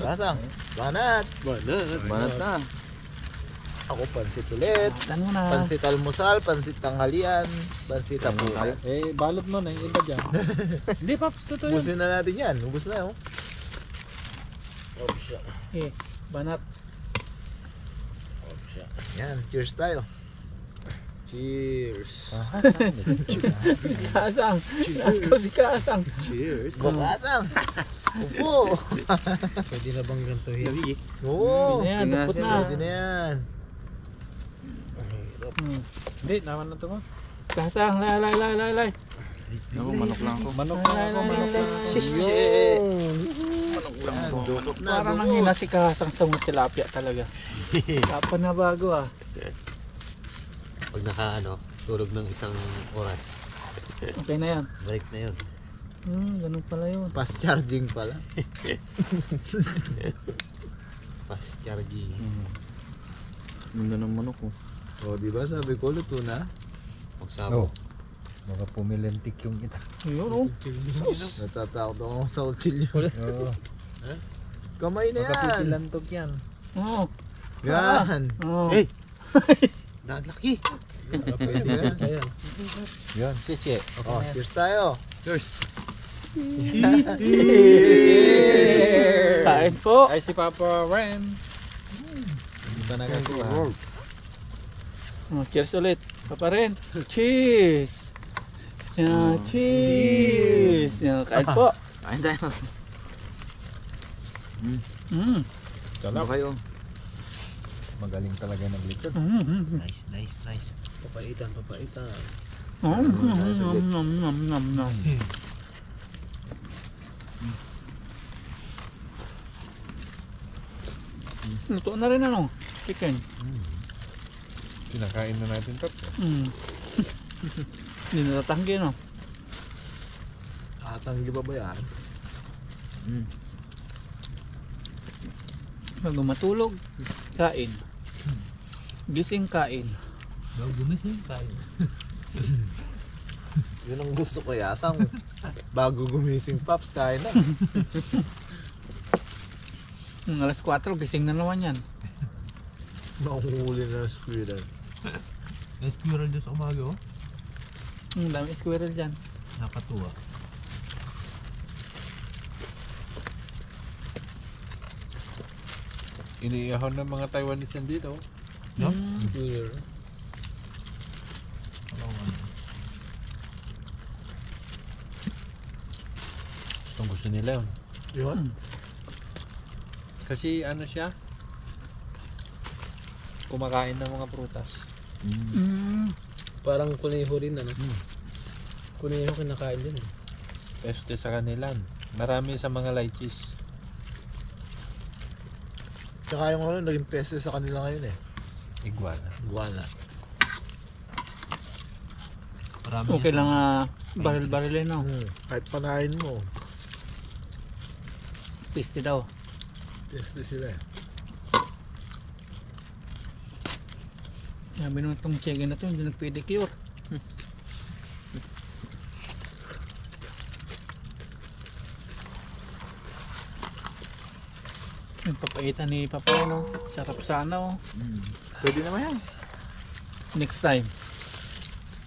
Basang. Banat. Banat na. Ako pansit ulit. Ano na? Pansit almusal, pansit tanghalian, pansit tapunan. Eh, balot mo na yung iba dyan. Hindi, Paps, totoo yun. Ubusin na natin yan. Ubus na, oh. Eh, banat. Yan, cheers tayo. Cheers. Kaasang. Ako si Kaasang. Cheers. Bukasang. Upo. Pwede na bang ganito heavy? Oo. Hindi na yan, Tingnan dapot siya, na. Pwede na yan. Hindi, naman na ito mo. Kaasang, lay. Ako, manok lang ako. Manok lang ako, manok lang ako. Yan, dukot na. Parang dukot. nanghina si Kaasang sa mga tilapia talaga. Kapan na bago ah. Pag tulog ng isang oras, Okay na yan. balik na yun. Ganun pala yun. Fast charging pala. Fast charging. Ganda ng manok ko. O, di ba sabi ko, luto na. Oh. Magsabog. Mga pumilentik yung ita. Yun oh. Natatakot ako sa utsilyo. Oo. Kamay na Mga yan. pipilantok yan. Oo. Yan. Oo. Hey! Naglaki! Pwede yan. Ayan. Yun, sisi. Oh, cheers tayo. Cheers! Kain po. Ay, si Papa Ren. Hindi pa nakakuha. Cheers ulit. Papa rin. Cheers. Yan, cheers. Yan, kain po. Kain tayo. Mm. Ano kayo? Magaling talaga naglitsod. Nice, nice, nice. Papaitan. Nom. Luto na rin ano? Chicken. Kinakain na natin to. Hindi natatanggi no? Tatanggi ba ba yan? Bago matulog, kain. Gising kain. Gumising tayo. Yun ang gusto ko yasang. Bago gumising Paps, kain na. Alas 4, gising na naman yan. Makuhuli na ng squirrel. May squirrel dyan sa umaga, oh. Ang dami squirrel dyan. Nakatuwa. Iniihaw ng mga Taiwanese yan dito. No? Squirrel. gusto nila yun. Yun. Kasi ano siya, kumakain ng mga prutas. Parang kuneho rin ano. Kuneho kinakain din. Peste sa kanila. Marami sa mga lychees. Tsaka yung ano, naging peste sa kanila ngayon eh. Iguana. Iguana. Marami Okay lang baril-barilin no. Kahit panahin mo, Piste daw. peste sila eh. Sabi nung itong chicken na to, hindi nag-pedicure. Yung papaitan ni Papa, no? Sarap sana, oh. Pwede naman yan. Next time.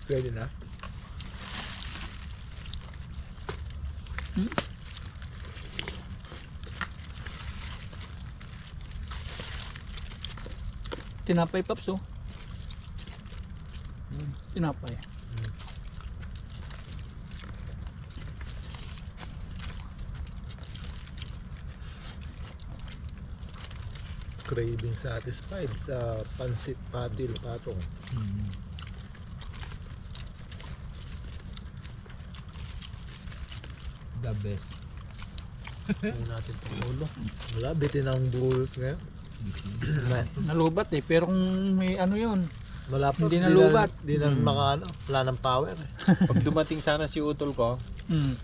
Pwede na. Tinapay, Paps, oh. Tinapay. Craving satisfied sa pansit patil patong. the best. Hindi natin itong ulo. Wala, bitin ang bulls ngayon. Nalubat eh, pero kung may ano yun, Malapit. Hindi nalubat. Hindi na makaano. Wala ng power eh. Pag dumating sana si Utol ko, mm,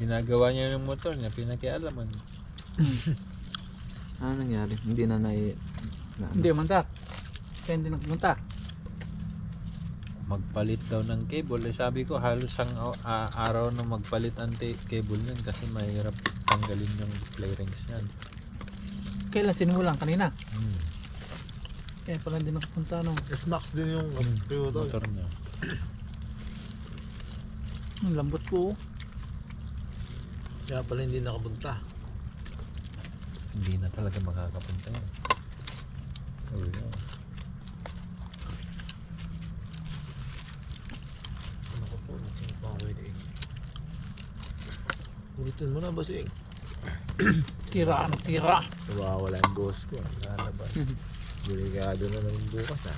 ginagawa niya yung motor niya, pinakialaman. Ano nangyari? Hindi na hindi mantak. Kaya hindi nagpunta. Magpalit daw ng cable. Eh, sabi ko halos ang araw na magpalit ang cable niyan kasi mahirap tanggalin yung play rings niyan. Kailan sinimulan? Kanina. Kaya pala hindi nakapunta, no? S-Max din yung Toyota. Motor niya. Ang lambot ko, oh. Kaya pala hindi nakapunta. Hindi na talaga makakapunta yan. Oh, yeah. Ano ko po? Sino pa ako eh? Ulitin mo na ba sing? Tira, ang tira. Nawawala yung boss ko. Lalabas. Delikado na lang bukas ha.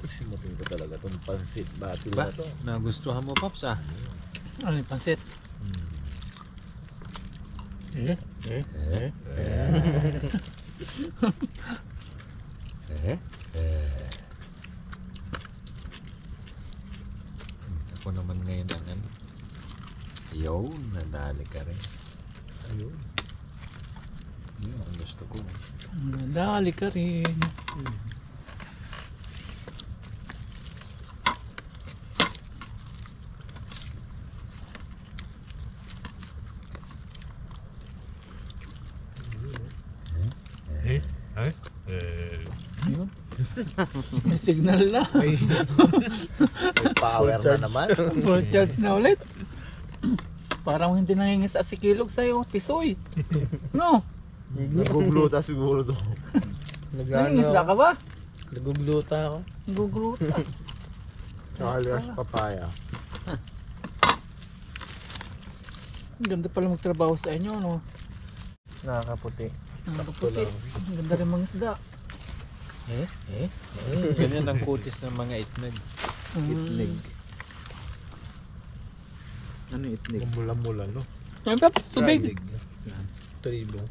Simutin ko talaga itong pansit batil Ba? na to. Nagustuhan mo, Pops, ah? Ano yung pansit? Ako naman ngayon ang ano. Yo, nadali ka rin. Ayun. Yun ang gusto ko. Dali ka rin. Ayun. May signal na. May power na naman. Full charge na ulit. Parang hindi nangingis sa sikilog sa'yo. Tisoy. No? Nagugluta siguro to. Nangingis na ka ba? Nagugluta ako. Gugruta. Nakalias papaya. Ang ganda pala magtrabaho sa inyo, no? Nakakaputi. Nakaputi. Ang ganda rin mga isda. Ganyan ang kutis ng mga itnag. itnig. Ano yung itnig? Mula-mula no. Ayun pa, tubig. Tribo.